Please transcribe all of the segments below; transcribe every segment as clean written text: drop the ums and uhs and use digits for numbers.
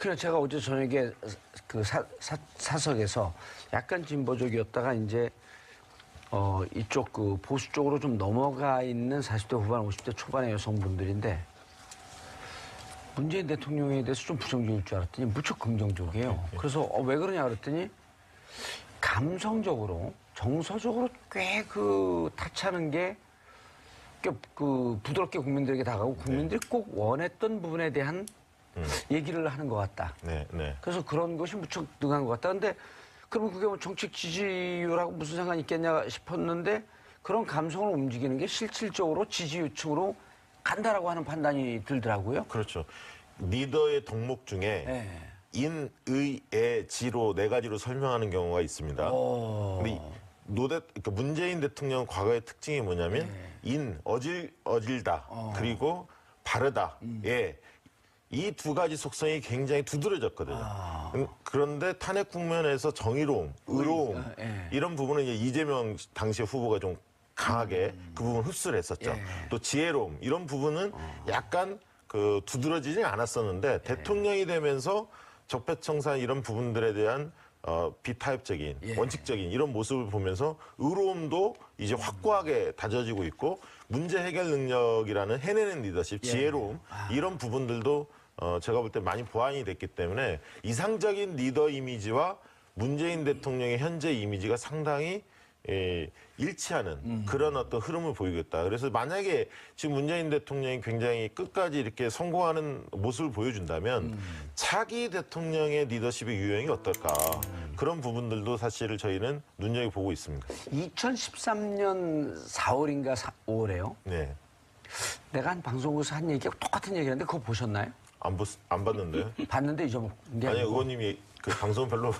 특히나 제가 어제 저녁에 그 사석에서 약간 진보적이었다가 이제 이쪽 그 보수 쪽으로 좀 넘어가 있는 40대 후반, 50대 초반의 여성분들인데 문재인 대통령에 대해서 좀 부정적일 줄 알았더니 무척 긍정적이에요. 그래서 왜 그러냐 그랬더니 감성적으로, 정서적으로 꽤 그 타차는 게 그 부드럽게 국민들에게 다가가고 국민들이 꼭 원했던 부분에 대한 얘기를 하는 것 같다. 그래서 그런 것이 무척 능한 것 같다. 근데 그러면 그게 뭐 정책 지지율하고 무슨 상관이 있겠냐 싶었는데 그런 감성을 움직이는 게 실질적으로 지지율층으로 간다라고 하는 판단이 들더라고요. 그렇죠. 리더의 덕목 중에 인, 의, 애, 지로 네 가지로 설명하는 경우가 있습니다. 근데 그러니까 문재인 대통령 과거의 특징이 뭐냐면 인, 어질다, 그리고 바르다, 예. 이 두 가지 속성이 굉장히 두드러졌거든요. 그런데 탄핵 국면에서 정의로움, 의로움 이런 부분은 이제 이재명 당시 후보가 좀 강하게 그 부분 흡수를 했었죠. 또 지혜로움 이런 부분은 약간 그 두드러지지 않았었는데 대통령이 되면서 적폐청산 이런 부분들에 대한 비타협적인 원칙적인 이런 모습을 보면서 의로움도 이제 확고하게 다져지고 있고 문제 해결 능력이라는 해내는 리더십, 지혜로움 이런 부분들도 제가 볼 때 많이 보완이 됐기 때문에 이상적인 리더 이미지와 문재인 대통령의 현재 이미지가 상당히 일치하는 그런 어떤 흐름을 보이겠다. 그래서 만약에 지금 문재인 대통령이 굉장히 끝까지 이렇게 성공하는 모습을 보여준다면 차기 대통령의 리더십의 유형이 어떨까. 그런 부분들도 사실 저희는 눈여겨보고 있습니다. 2013년 4월인가 5월에요. 네. 내가 한 방송국에서 한 얘기가 똑같은 얘기인데 그거 보셨나요? 안 봤는데요? 봤는데 잊어먹은 게 아니, 아니고. 의원님이 그 방송 별로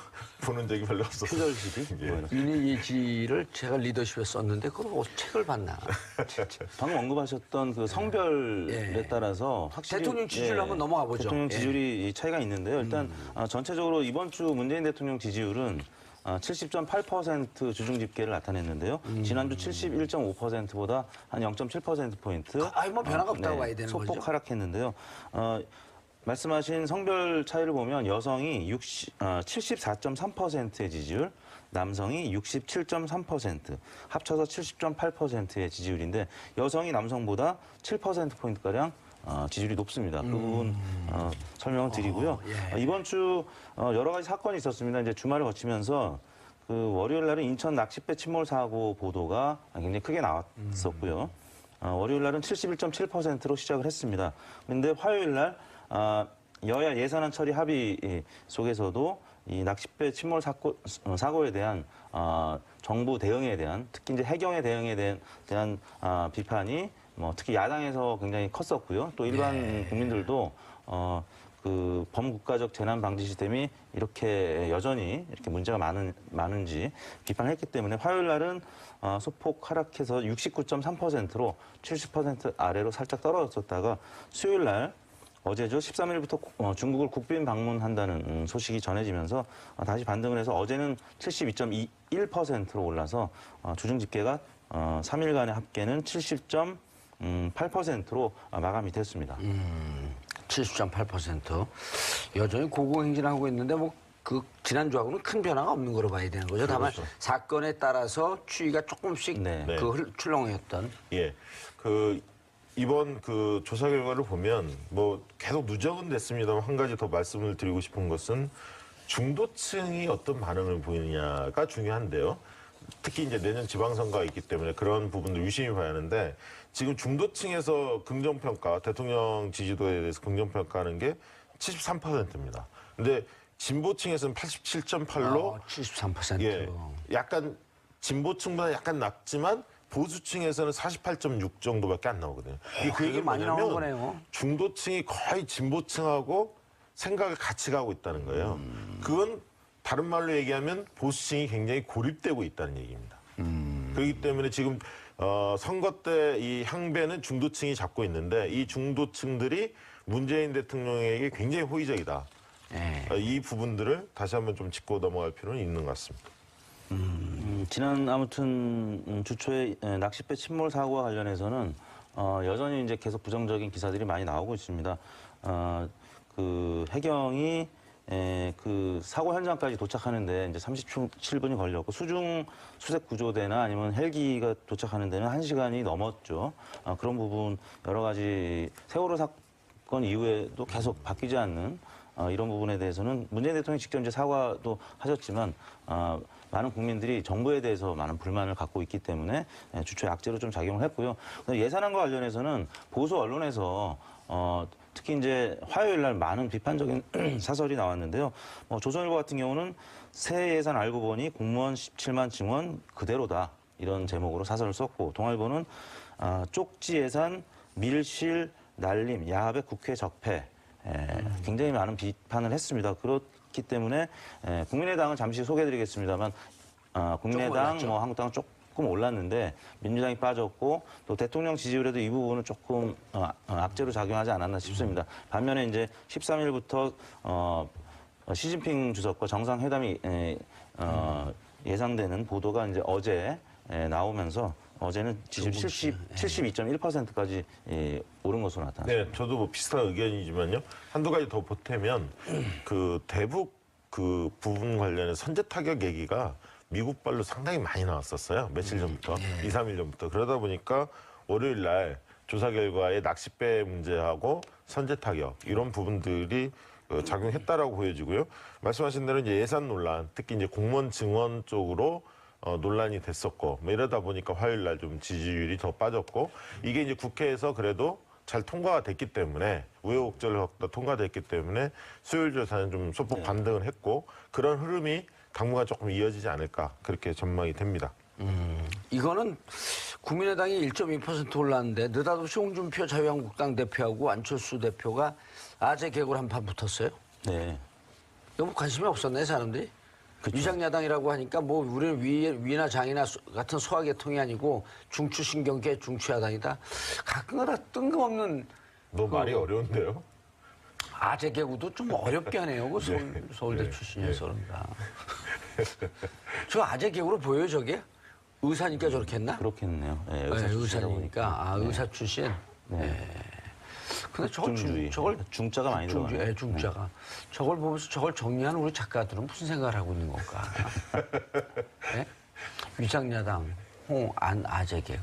보는 적이 별로 없었어요. 표절시비? 윤희예지를 제가 리더십에 썼는데 그걸 책을 봤나. 방금 언급하셨던 그 성별에 따라서 확실히 대통령 지지율 한번 넘어가 보죠. 대통령 지지율이 차이가 있는데요. 일단 전체적으로 이번 주 문재인 대통령 지지율은 70.8% 주중 집계를 나타냈는데요. 지난주 71.5%보다 한 0.7%포인트. 뭐 변화가 없다고 봐야 되는 거죠. 소폭 하락했는데요. 말씀하신 성별 차이를 보면 여성이 74.3%의 지지율, 남성이 67.3%, 합쳐서 70.8%의 지지율인데 여성이 남성보다 7%포인트가량 지지율이 높습니다. 그 부분 설명을 드리고요. 이번 주 여러 가지 사건이 있었습니다. 이제 주말을 거치면서 그 월요일 날은 인천 낚싯배 침몰 사고 보도가 굉장히 크게 나왔었고요. 월요일 날은 71.7%로 시작을 했습니다. 그런데 화요일 날 여야 예산안 처리 합의 속에서도 이 낚싯배 침몰 사고에 대한 정부 대응에 대한 특히 이제 해경의 대응에 대한 비판이 특히 야당에서 굉장히 컸었고요. 또 일반 국민들도 그 범국가적 재난 방지 시스템이 이렇게 여전히 이렇게 문제가 많은지 비판을 했기 때문에 화요일 날은 소폭 하락해서 69.3%로 70% 아래로 살짝 떨어졌다가 수요일 날 어제죠. 13일부터 중국을 국빈 방문한다는 소식이 전해지면서 다시 반등을 해서 어제는 72.21%로 올라서 주중 집계가 3일간의 합계는 70.8%로 마감이 됐습니다. 70.8%. 여전히 고공행진하고 있는데 그 지난주하고는 큰 변화가 없는 거로 봐야 되는 거죠. 다만 사건에 따라서 추이가 조금씩 그 출렁했던. 예. 이번 그 조사 결과를 보면 계속 누적은 됐습니다만 한 가지 더 말씀을 드리고 싶은 것은 중도층이 어떤 반응을 보이느냐가 중요한데요. 특히 이제 내년 지방선거가 있기 때문에 그런 부분들 유심히 봐야 하는데 지금 중도층에서 긍정평가, 대통령 지지도에 대해서 긍정평가하는 게 73%입니다. 근데 진보층에서는 87.8로 73%. 예, 약간 진보층보다 약간 낮지만 보수층에서는 48.6 정도밖에 안 나오거든요. 그 얘기는 많이 나온 뭐냐면 거네요. 중도층이 거의 진보층하고 생각을 같이 가고 있다는 거예요. 그건 다른 말로 얘기하면 보수층이 굉장히 고립되고 있다는 얘기입니다. 그렇기 때문에 지금 선거 때 이 향배는 중도층이 잡고 있는데 이 중도층들이 문재인 대통령에게 굉장히 호의적이다. 이 부분들을 다시 한번 좀 짚고 넘어갈 필요는 있는 것 같습니다. 지난 아무튼 주초에 낚싯배 침몰 사고와 관련해서는 여전히 이제 계속 부정적인 기사들이 많이 나오고 있습니다. 그 해경이 그 사고 현장까지 도착하는데 이제 37분이 걸렸고 수색 구조대나 아니면 헬기가 도착하는 데는 1시간이 넘었죠. 그런 부분 여러 가지 세월호 사건 이후에도 계속 바뀌지 않는 이런 부분에 대해서는 문재인 대통령이 직접 이제 사과도 하셨지만 많은 국민들이 정부에 대해서 많은 불만을 갖고 있기 때문에 주초 약제로 좀 작용을 했고요. 예산안과 관련해서는 보수 언론에서 특히 이제 화요일 날 많은 비판적인 사설이 나왔는데요. 조선일보 같은 경우는 새 예산 알고 보니 공무원 17만 증원 그대로다. 이런 제목으로 사설을 썼고 동아일보는 쪽지 예산 밀실 날림 야합의 국회 적폐 굉장히 많은 비판을 했습니다. 그렇기 때문에 국민의당은 잠시 소개해드리겠습니다만 국민의당, 한국당은 조금 올랐는데 민주당이 빠졌고 또 대통령 지지율에도 이 부분은 조금 악재로 작용하지 않았나 싶습니다. 반면에 이제 13일부터 시진핑 주석과 정상회담이 예상되는 보도가 이제 어제 나오면서 어제는 지지율 72.1%까지 오른 것으로 나타났습니다. 네, 저도 뭐 비슷한 의견이지만요. 한두 가지 더 보태면 그 대북 그 부분 관련해 선제 타격 얘기가 미국발로 상당히 많이 나왔었어요. 며칠 전부터, 2, 3일 전부터. 그러다 보니까 월요일 날 조사 결과에 낚싯배 문제하고 선제 타격 이런 부분들이 작용했다라고 보여지고요. 말씀하신 대로 이제 예산 논란, 특히 이제 공무원 증원 쪽으로 논란이 됐었고 뭐 이러다 보니까 화요일 날 좀 지지율이 더 빠졌고 이게 이제 국회에서 그래도 잘 통과가 됐기 때문에 우여곡절을 통과됐기 때문에 수요일 조사는 좀 소폭 반등을 했고 그런 흐름이 당분간 조금 이어지지 않을까 그렇게 전망이 됩니다. 이거는 국민의당이 1.2% 올랐는데 느닷없이 홍준표 자유한국당 대표하고 안철수 대표가 아재 개구를 한판 붙었어요. 네. 너무 관심이 없었네 사람들이. 그쵸. 위장야당이라고 하니까 뭐 우리는 위나 장이나 같은 소화계통이 아니고 중추신경계 중추야당이다. 가끔가다 뜬금없는 너무 말이 어려운데요? 아재 개구도 좀 어렵게 하네요. 그 서울대 출신이어서 그런가. 저 아재 개구로 보여요 저게? 의사니까 저렇게 했나? 그렇겠네요. 네, 의사니까. 의사 출신. 네. 근데 중주의. 저걸 중자가 많이 들어가요. 중자가. 저걸 보면서 저걸 정리하는 우리 작가들은 무슨 생각을 하고 있는 걸까? 네? 위장야당, 아재 개그.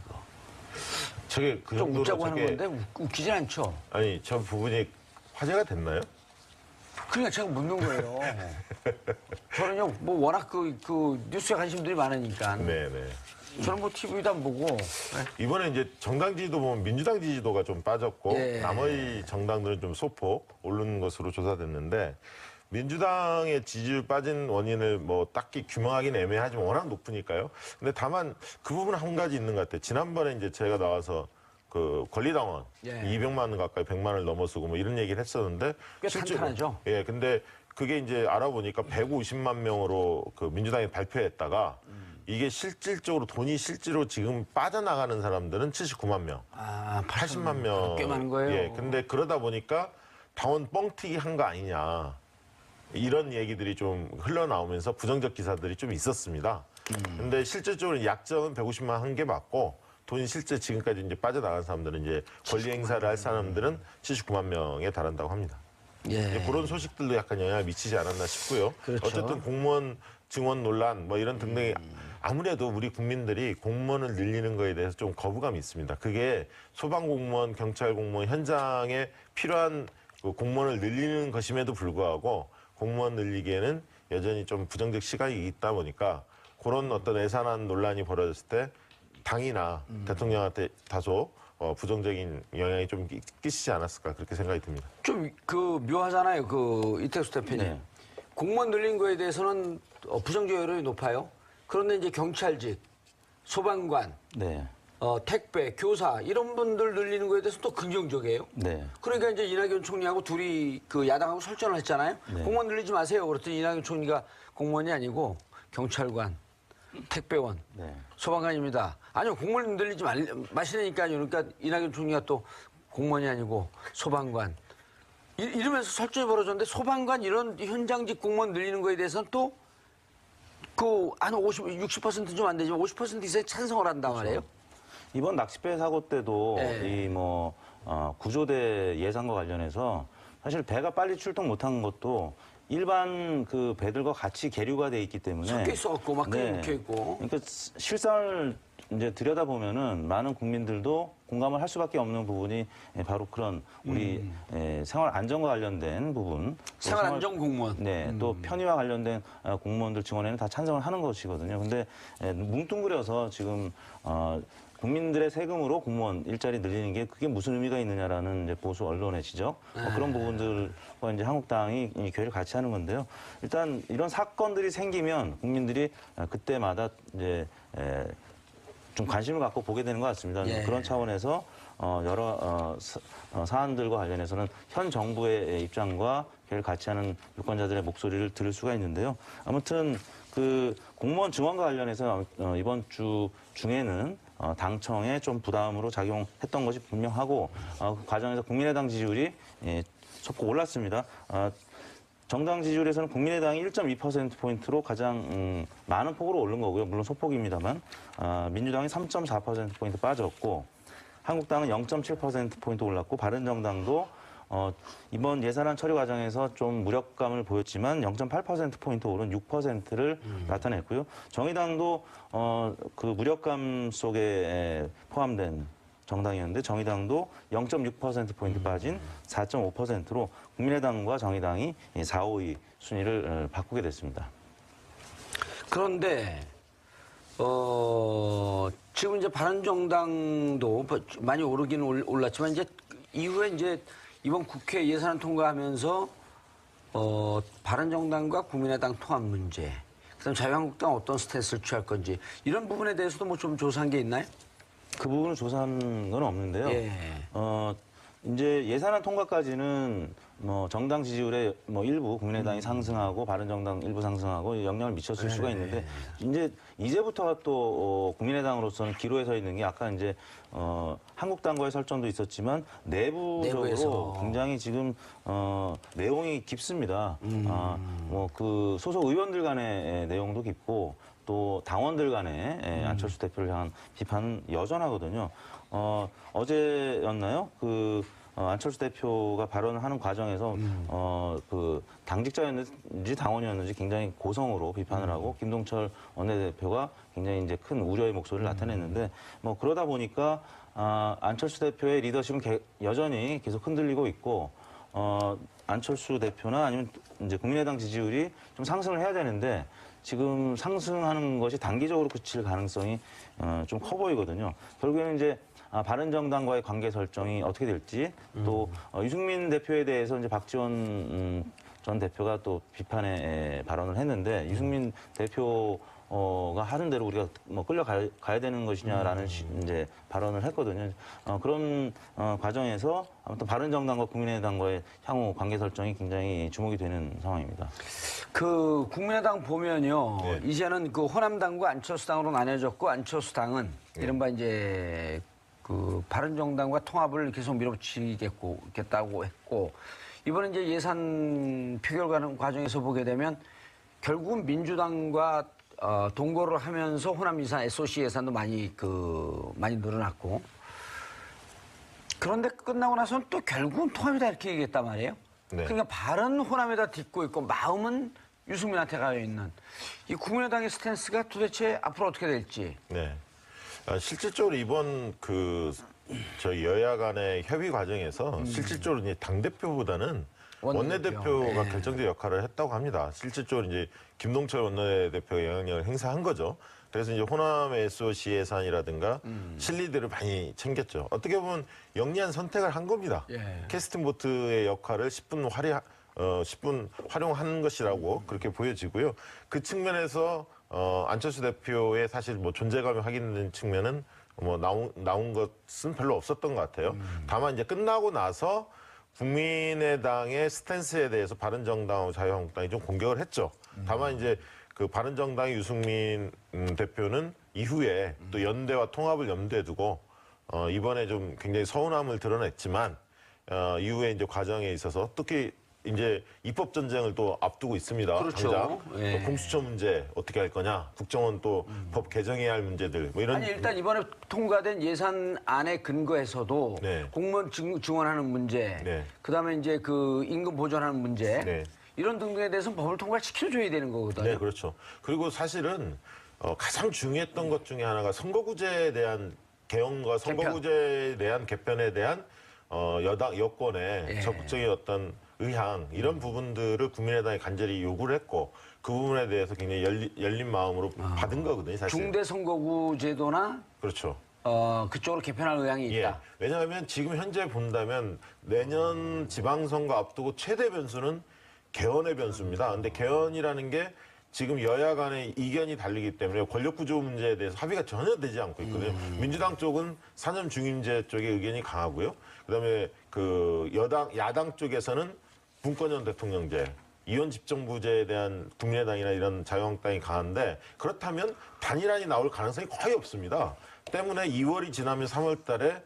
저게 그 좀 정도로 웃자고 하는 건데 웃기지 않죠? 아니 저 부분이 화제가 됐나요? 그러니까 제가 묻는 거예요. 저는요, 뭐 워낙 그 뉴스에 관심들이 많으니까. 네네. 저는 뭐 TV도 안 보고. 네. 이번에 이제 정당 지지도 보면 민주당 지지도가 좀 빠졌고 예. 나머지 정당들은 좀 소폭 오른 것으로 조사됐는데 민주당의 지지율 빠진 원인을 뭐 딱히 규명하기는 애매하지만 워낙 높으니까요. 근데 다만 그 부분 한 가지 있는 것 같아요. 지난번에 이제 제가 나와서 그 권리당원 200만 원 가까이 100만 원을 넘어서고 뭐 이런 얘기를 했었는데 꽤 탄탄하죠. 예, 근데 그게 이제 알아보니까 150만 명으로 그 민주당이 발표했다가 이게 실질적으로 돈이 실제로 지금 빠져나가는 사람들은 79만 명, 80만 명. 꽤 많은 거예요. 예, 근데 그러다 보니까 당원 뻥튀기 한 거 아니냐. 이런 얘기들이 좀 흘러나오면서 부정적 기사들이 좀 있었습니다. 근데 실질적으로 약정은 150만 한 게 맞고 돈이 실제 지금까지 이제 빠져나간 사람들은 이제 권리 행사를 할 사람들은 79만 명에 달한다고 합니다. 예. 그런 소식들도 약간 영향을 미치지 않았나 싶고요. 그렇죠. 어쨌든 공무원 증원 논란 뭐 이런 등등이 아무래도 우리 국민들이 공무원을 늘리는 거에 대해서 좀 거부감이 있습니다. 그게 소방공무원, 경찰공무원 현장에 필요한 그 공무원을 늘리는 것임에도 불구하고 공무원 늘리기에는 여전히 좀 부정적 시각이 있다 보니까 그런 어떤 예산안 논란이 벌어졌을 때 당이나 대통령한테 다소 부정적인 영향이 좀 끼치지 않았을까 그렇게 생각이 듭니다. 좀 그 묘하잖아요. 그 이태수 대표님. 네. 공무원 늘린 거에 대해서는 부정적 여론이 높아요. 그런데 이제 경찰직, 소방관, 네. 택배, 교사 이런 분들 늘리는 거에 대해서 또 긍정적이에요. 네. 그러니까 이제 이낙연 총리하고 둘이 그 야당하고 설전을 했잖아요. 네. 공무원 늘리지 마세요. 그랬더니 이낙연 총리가 공무원이 아니고 경찰관, 택배원, 네. 소방관입니다. 아니요, 공무원 늘리지 마시라니까요. 그러니까 이낙연 총리가 또 공무원이 아니고 소방관. 이러면서 설전이 벌어졌는데 소방관 이런 현장직 공무원 늘리는 거에 대해서는 또 그 한 60% 좀 안 되지만 50% 이상이 찬성을 한단 말이에요. 이번 낚싯배 사고 때도 네. 구조대 예산과 관련해서 사실 배가 빨리 출동 못한 것도 일반 그 배들과 같이 계류가 돼 있기 때문에 섞여 있었고 막 네. 묵혀 있고. 그러니까 실상을 이제 들여다보면은 많은 국민들도 공감을 할 수밖에 없는 부분이 바로 그런 우리 생활 안전과 관련된 부분, 또 생활 안전 공무원. 네, 또 편의와 관련된 공무원들 증언에는 다 찬성을 하는 것이거든요. 근데 뭉뚱그려서 지금 국민들의 세금으로 공무원 일자리 늘리는 게 그게 무슨 의미가 있느냐라는 이제 보수 언론의 지적 그런 부분들과 이제 한국당이 이 교회를 같이 하는 건데요. 일단 이런 사건들이 생기면 국민들이 그때마다 이제 좀 관심을 갖고 보게 되는 것 같습니다. 예. 그런 차원에서 여러 사안들과 관련해서는 현 정부의 입장과 교회를 같이 하는 유권자들의 목소리를 들을 수가 있는데요. 아무튼 그 공무원 증원과 관련해서 이번 주 중에는 당청에 좀 부담으로 작용했던 것이 분명하고 그 과정에서 국민의당 지지율이 소폭 올랐습니다. 정당 지지율에서는 국민의당이 1.2%포인트로 가장 많은 폭으로 오른 거고요. 물론 소폭입니다만 민주당이 3.4%포인트 빠졌고 한국당은 0.7%포인트 올랐고 바른정당도 이번 예산안 처리 과정에서 좀 무력감을 보였지만 0.8%포인트 오른 6%를 나타냈고요. 정의당도 그 무력감 속에 포함된 정당이었는데 정의당도 0.6%포인트 빠진 4.5%로 국민의당과 정의당이 4, 5위 순위를 바꾸게 됐습니다. 그런데 지금 이제 바른정당도 많이 오르긴 올랐지만 이제 이후에 이제 이번 국회 예산안 통과하면서 바른정당과 국민의당 통합 문제, 그다음 자유한국당 어떤 스탠스를 취할 건지 이런 부분에 대해서도 뭐 좀 조사한 게 있나요? 그 부분을 조사한 건 없는데요. 예. 이제 예산안 통과까지는 뭐 정당 지지율의 뭐 일부 국민의당이 상승하고 바른정당 일부 상승하고 영향을 미쳤을 수가 있는데 이제부터가 또 국민의당으로서는 기로에 서 있는 게 아까 이제 한국당과의 설전도 있었지만 내부적으로 내부에서. 굉장히 지금 내용이 깊습니다. 뭐 그 소속 의원들 간의 내용도 깊고 또 당원들 간의 안철수 대표를 향한 비판은 여전하거든요. 어제였나요? 안철수 대표가 발언을 하는 과정에서 그 당직자였는지 당원이었는지 굉장히 고성으로 비판을 하고 김동철 원내대표가 굉장히 이제 큰 우려의 목소리를 나타냈는데 뭐 그러다 보니까 안철수 대표의 리더십은 여전히 계속 흔들리고 있고 안철수 대표나 아니면 이제 국민의당 지지율이 좀 상승을 해야 되는데 지금 상승하는 것이 단기적으로 그칠 가능성이 좀 커 보이거든요. 결국에는 이제 바른정당과의 관계 설정이 어떻게 될지 또 유승민 대표에 대해서 이제 박지원 전 대표가 또 비판의 발언을 했는데 유승민 대표가 하는 대로 우리가 뭐 끌려가야 되는 것이냐라는 이제 발언을 했거든요. 그런 과정에서 아무튼 바른정당과 국민의당과의 향후 관계 설정이 굉장히 주목이 되는 상황입니다. 그 국민의당 보면요, 네. 이제는 그 호남당과 안철수당으로 나뉘어졌고 안철수당은 이른바 이제 그 바른정당과 통합을 계속 밀어붙이겠다고 했고 이번에 이제 예산 표결 과정에서 보게 되면 결국은 민주당과 동거를 하면서 호남 예산, SOC 예산도 많이 늘어났고 그런데 끝나고 나서는 또 결국은 통합이다 이렇게 얘기했단 말이에요. 네. 그러니까 발은 호남에다 딛고 있고 마음은 유승민한테 가여 있는 이 국민의당의 스탠스가 도대체 앞으로 어떻게 될지. 네. 실질적으로 이번 저희 여야 간의 협의 과정에서 실질적으로 이제 당대표보다는 원내대표가 결정적 역할을 했다고 합니다. 실질적으로 이제 김동철 원내대표가 영향력을 행사한 거죠. 그래서 이제 호남 SOC 예산이라든가 실리들을 많이 챙겼죠. 어떻게 보면 영리한 선택을 한 겁니다. 예. 캐스팅 보트의 역할을 10분 활용한 것이라고 그렇게 보여지고요. 그 측면에서 안철수 대표의 사실 뭐 존재감이 확인된 측면은 뭐 나온 것은 별로 없었던 것 같아요. 다만 이제 끝나고 나서 국민의당의 스탠스에 대해서 바른정당하고 자유한국당이 좀 공격을 했죠. 다만 이제 그 바른정당의 유승민 대표는 이후에 또 연대와 통합을 염두에 두고 이번에 좀 굉장히 서운함을 드러냈지만 이후에 이제 과정에 있어서 특히 이제 입법 전쟁을 또 앞두고 있습니다. 그렇죠. 당장 예. 공수처 문제 어떻게 할 거냐, 국정원 또 법 개정해야 할 문제들 뭐 이런. 아니 일단 이번에 통과된 예산안에 근거해서도 네. 공무원 증원하는 문제, 네. 그다음에 이제 그 임금 보전하는 문제 네. 이런 등등에 대해서 법을 통과시켜줘야 되는 거거든요. 네, 그렇죠. 그리고 사실은 가장 중요했던 것 중에 하나가 선거구제에 대한 개헌과 선거구제에 대한 개편에 대한 여권의 예. 적극적인 어떤 의향 이런 부분들을 국민의당이 간절히 요구를 했고 그 부분에 대해서 굉장히 열린 마음으로 받은 거거든요, 사실. 중대선거구제도나 그렇죠. 그쪽으로 개편할 의향이 예. 있다. 왜냐하면 지금 현재 본다면 내년 지방선거 앞두고 최대 변수는 개헌의 변수입니다. 근데 개헌이라는 게 지금 여야 간의 이견이 달리기 때문에 권력구조 문제에 대해서 합의가 전혀 되지 않고 있거든요. 민주당 쪽은 사년 중임제 쪽에 의견이 강하고요. 그다음에 그 야당 쪽에서는 분권형 대통령제, 이원 집정부제에 대한 국민의당이나 이런 자유한국당이 강한데 그렇다면 단일안이 나올 가능성이 거의 없습니다. 때문에 2월이 지나면 3월 달에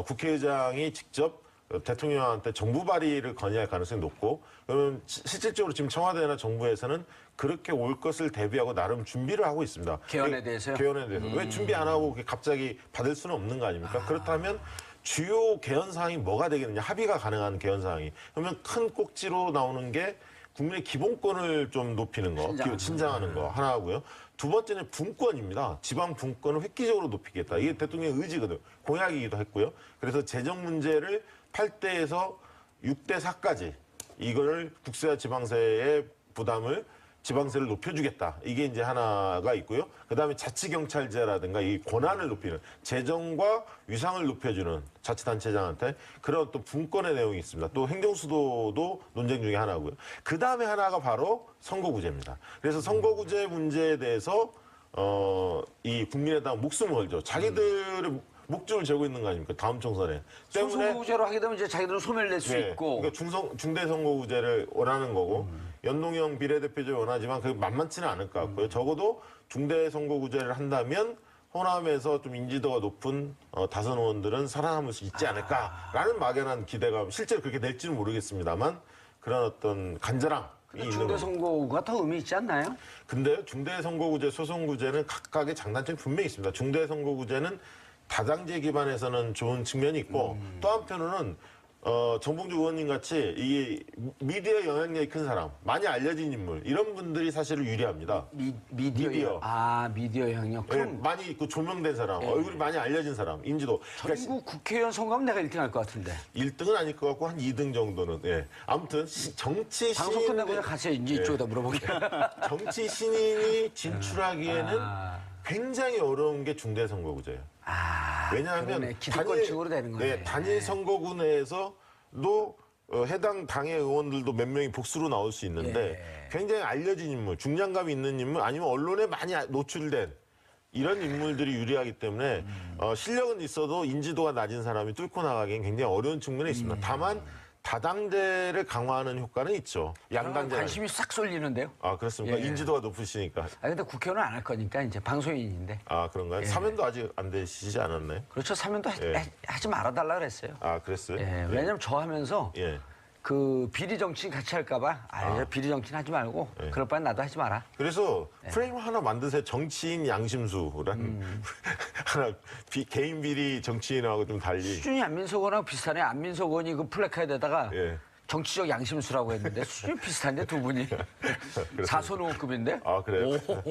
국회의장이 직접 대통령한테 정부 발의를 건의할 가능성이 높고 그러면 실질적으로 지금 청와대나 정부에서는 그렇게 올 것을 대비하고 나름 준비를 하고 있습니다. 개헌에 대해서요? 개헌에 대해서. 왜 준비 안 하고 갑자기 받을 수는 없는 거 아닙니까? 그렇다면 주요 개헌 사항이 뭐가 되겠느냐. 합의가 가능한 개헌 사항이. 그러면 큰 꼭지로 나오는 게 국민의 기본권을 좀 높이는 거, 신장하는 거 하나고요. 두 번째는 분권입니다. 지방 분권을 획기적으로 높이겠다. 이게 대통령의 의지거든요. 공약이기도 했고요. 그래서 재정 문제를 8대에서 6대 4까지 이거를 국세와 지방세의 부담을 지방세를 높여주겠다. 이게 이제 하나가 있고요. 그다음에 자치경찰제라든가 이 권한을 높이는 재정과 위상을 높여주는 자치단체장한테 그런 또 분권의 내용이 있습니다. 또 행정수도도 논쟁 중에 하나고요. 그다음에 하나가 바로 선거구제입니다. 그래서 선거구제 문제에 대해서 이 국민의당 목숨을 걸죠. 자기들의 목줄을 재고 있는 거 아닙니까? 다음 총선에. 때문에 소선거구제로 하게 되면 이제 자기들은 소멸낼 수 네, 있고. 그러니까 중대선거구제를 원하는 거고 연동형 비례대표제 원하지만 그게 만만치는 않을 것 같고요. 적어도 중대선거구제를 한다면 호남에서 좀 인지도가 높은 다선 의원들은 살아남을 수 있지 않을까라는 막연한 기대감. 실제로 그렇게 될지는 모르겠습니다만 그런 어떤 간절함이 있는 거죠. 중대선거구가 더 의미 있지 않나요? 근데 중대선거구제, 소선구제는 각각의 장단점이 분명히 있습니다. 중대선거구제는 다당제 기반에서는 좋은 측면이 있고 또 한편으로는 정봉주 의원님 같이 이 미디어 영향력이 큰 사람, 많이 알려진 인물 이런 분들이 사실은 유리합니다. 미디어. 미디어 영역. 예, 그럼 많이 좋명된 사람, 얼굴이 많이 알려진 사람, 인지도. 전국 국회의원 선거하면 내가 1등 할 것 같은데. 1등은 아닐 것 같고 한 2등 정도는. 예. 아무튼 정치 방송 신인 끝나고 같이 이제 이쪽에다 물어보게. 정치 신인이 진출하기에는 굉장히 어려운 게 중대선거구제예요. 왜냐하면 기득권층으로 되는 거네. 네, 단일 선거구 내에서도 해당 당의 의원들도 몇 명이 복수로 나올 수 있는데 굉장히 알려진 인물, 중량감이 있는 인물 아니면 언론에 많이 노출된 이런 인물들이 유리하기 때문에 실력은 있어도 인지도가 낮은 사람이 뚫고 나가기엔 굉장히 어려운 측면이 있습니다. 다만 다당제를 강화하는 효과는 있죠. 양당제 관심이 싹 쏠리는데요. 아 그렇습니까? 예. 인지도가 높으시니까. 근데 국회의원은 안 할 거니까 이제 방송인인데. 아 그런가요? 사면도 아직 안 되시지 않았나요? 그렇죠. 사면도 하지 말아달라 그랬어요. 아 그랬어요? 예, 왜냐면 저 하면서 예. 그 비리 정치인 같이 할까봐 비리 정치인 하지 말고 그럴 바엔 나도 하지 마라. 그래서 프레임 하나 만드세요. 정치인 양심수라는 하나 개인 비리 정치인하고 좀 달리. 수준이 안민석 의원하고 비슷하네. 안민석 의원이 그 플래카드에다가 예. 정치적 양심수라고 했는데 수준이 비슷한데 두 분이. 사선의원급인데? 아, 그래요? 오,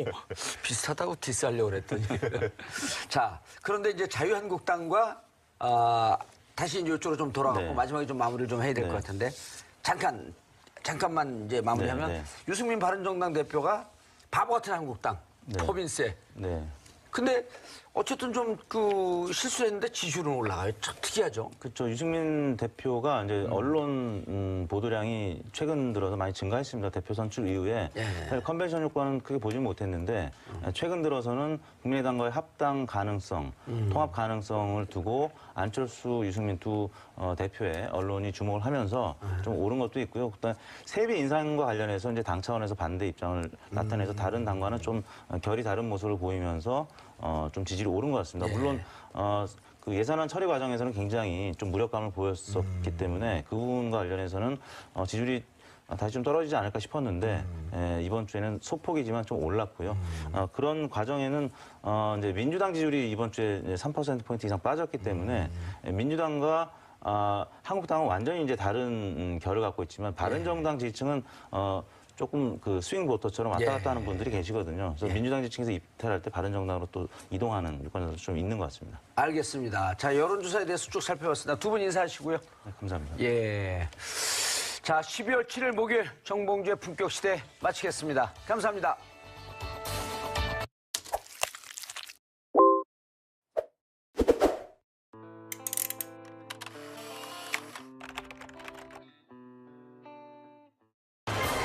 비슷하다고 디스하려고 그랬더니. 자, 그런데 이제 자유한국당과 다시 이제 이쪽으로 좀 돌아가고 네. 마지막에 좀 마무리를 좀 해야 될 것 같은데 잠깐만 이제 마무리하면 네. 유승민 바른정당 대표가 바보 같은 한국당 법인세. 네. 근데 어쨌든 좀 그 실수했는데 지지율은 올라가요. 참 특이하죠. 그렇죠. 유승민 대표가 이제 언론 보도량이 최근 들어서 많이 증가했습니다. 대표 선출 이후에 사실 컨벤션 효과는 크게 보지 못했는데 최근 들어서는 국민의당과의 합당 가능성, 통합 가능성을 두고 안철수, 유승민 두 대표의 언론이 주목을 하면서 좀 오른 것도 있고요. 그다음 세비 인상과 관련해서 이제 당 차원에서 반대 입장을 나타내서 다른 당과는 좀 결이 다른 모습을 보이면서 좀 지지율이 오른 것 같습니다. 물론 그 예산안 처리 과정에서는 굉장히 좀 무력감을 보였었기 때문에 그 부분과 관련해서는 지지율이 다시 좀 떨어지지 않을까 싶었는데 이번 주에는 소폭이지만 좀 올랐고요. 그런 과정에는 이제 민주당 지지율이 이번 주에 3%포인트 이상 빠졌기 때문에 민주당과 한국당은 완전히 이제 다른 결을 갖고 있지만 바른정당 지지층은 조금 그 스윙 보터처럼 왔다 갔다 하는 분들이 계시거든요. 그래서 민주당 지층에서 이탈할 때 바른정당으로 또 이동하는 유권자도 좀 있는 것 같습니다. 알겠습니다. 자, 여론조사에 대해서 쭉 살펴봤습니다. 두 분 인사하시고요. 네, 감사합니다. 예. 자, 12월 7일 목요일 정봉주의 품격시대 마치겠습니다. 감사합니다.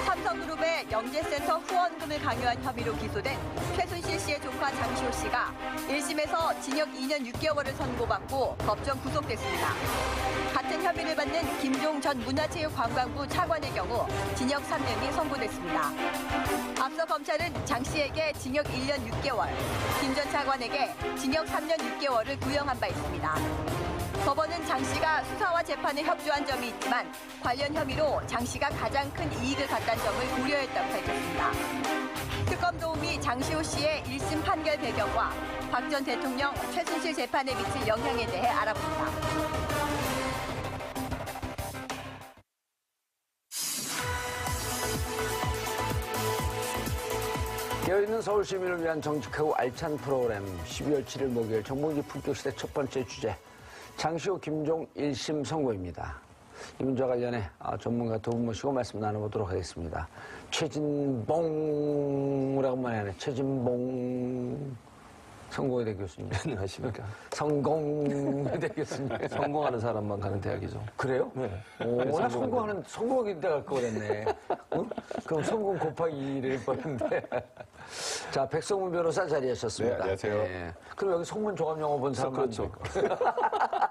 삼성그룹의 영재센터 후원금을 강요한 혐의로 기소된 최순실 씨의 조카 장시호 씨가 1심에서 징역 2년 6개월을 선고받고 법정 구속됐습니다. 같은 혐의를 받는 김종 전 문화체육관광부 차관의 경우 징역 3년이 선고됐습니다. 앞서 검찰은 장 씨에게 징역 1년 6개월, 김 전 차관에게 징역 3년 6개월을 구형한 바 있습니다. 법원은 장 씨가 수사와 재판에 협조한 점이 있지만 관련 혐의로 장 씨가 가장 큰 이익을 갖다는 점을 우려했다고 밝혔습니다. 특검 도움이 장시호 씨의 1심 판결 배경과 박 전 대통령 최순실 재판에 미칠 영향에 대해 알아봅니다. 깨어있는 서울 시민을 위한 정직하고 알찬 프로그램 12월 7일 목요일 정봉주 품격시대 첫 번째 주제 장시호 김종 1심 선고입니다. 이 문제와 관련해 전문가 두 분 모시고 말씀 나눠보도록 하겠습니다. 최진봉 오래간만에 하네. 최진봉 성공회대 교수님. 안녕하십니까. 성공회대 교수님. 성공하는 사람만 가는 대학이죠. 그래요? 네. 오, 나 성공하는 데 갈 거 그랬네. 응? 그럼 성공 곱하기 2를 뻔했는데. 자, 백성문 변호사 자리하셨습니다. 네, 안녕하세요. 예. 그럼 여기 성문 종합영어 본 사람 그렇죠.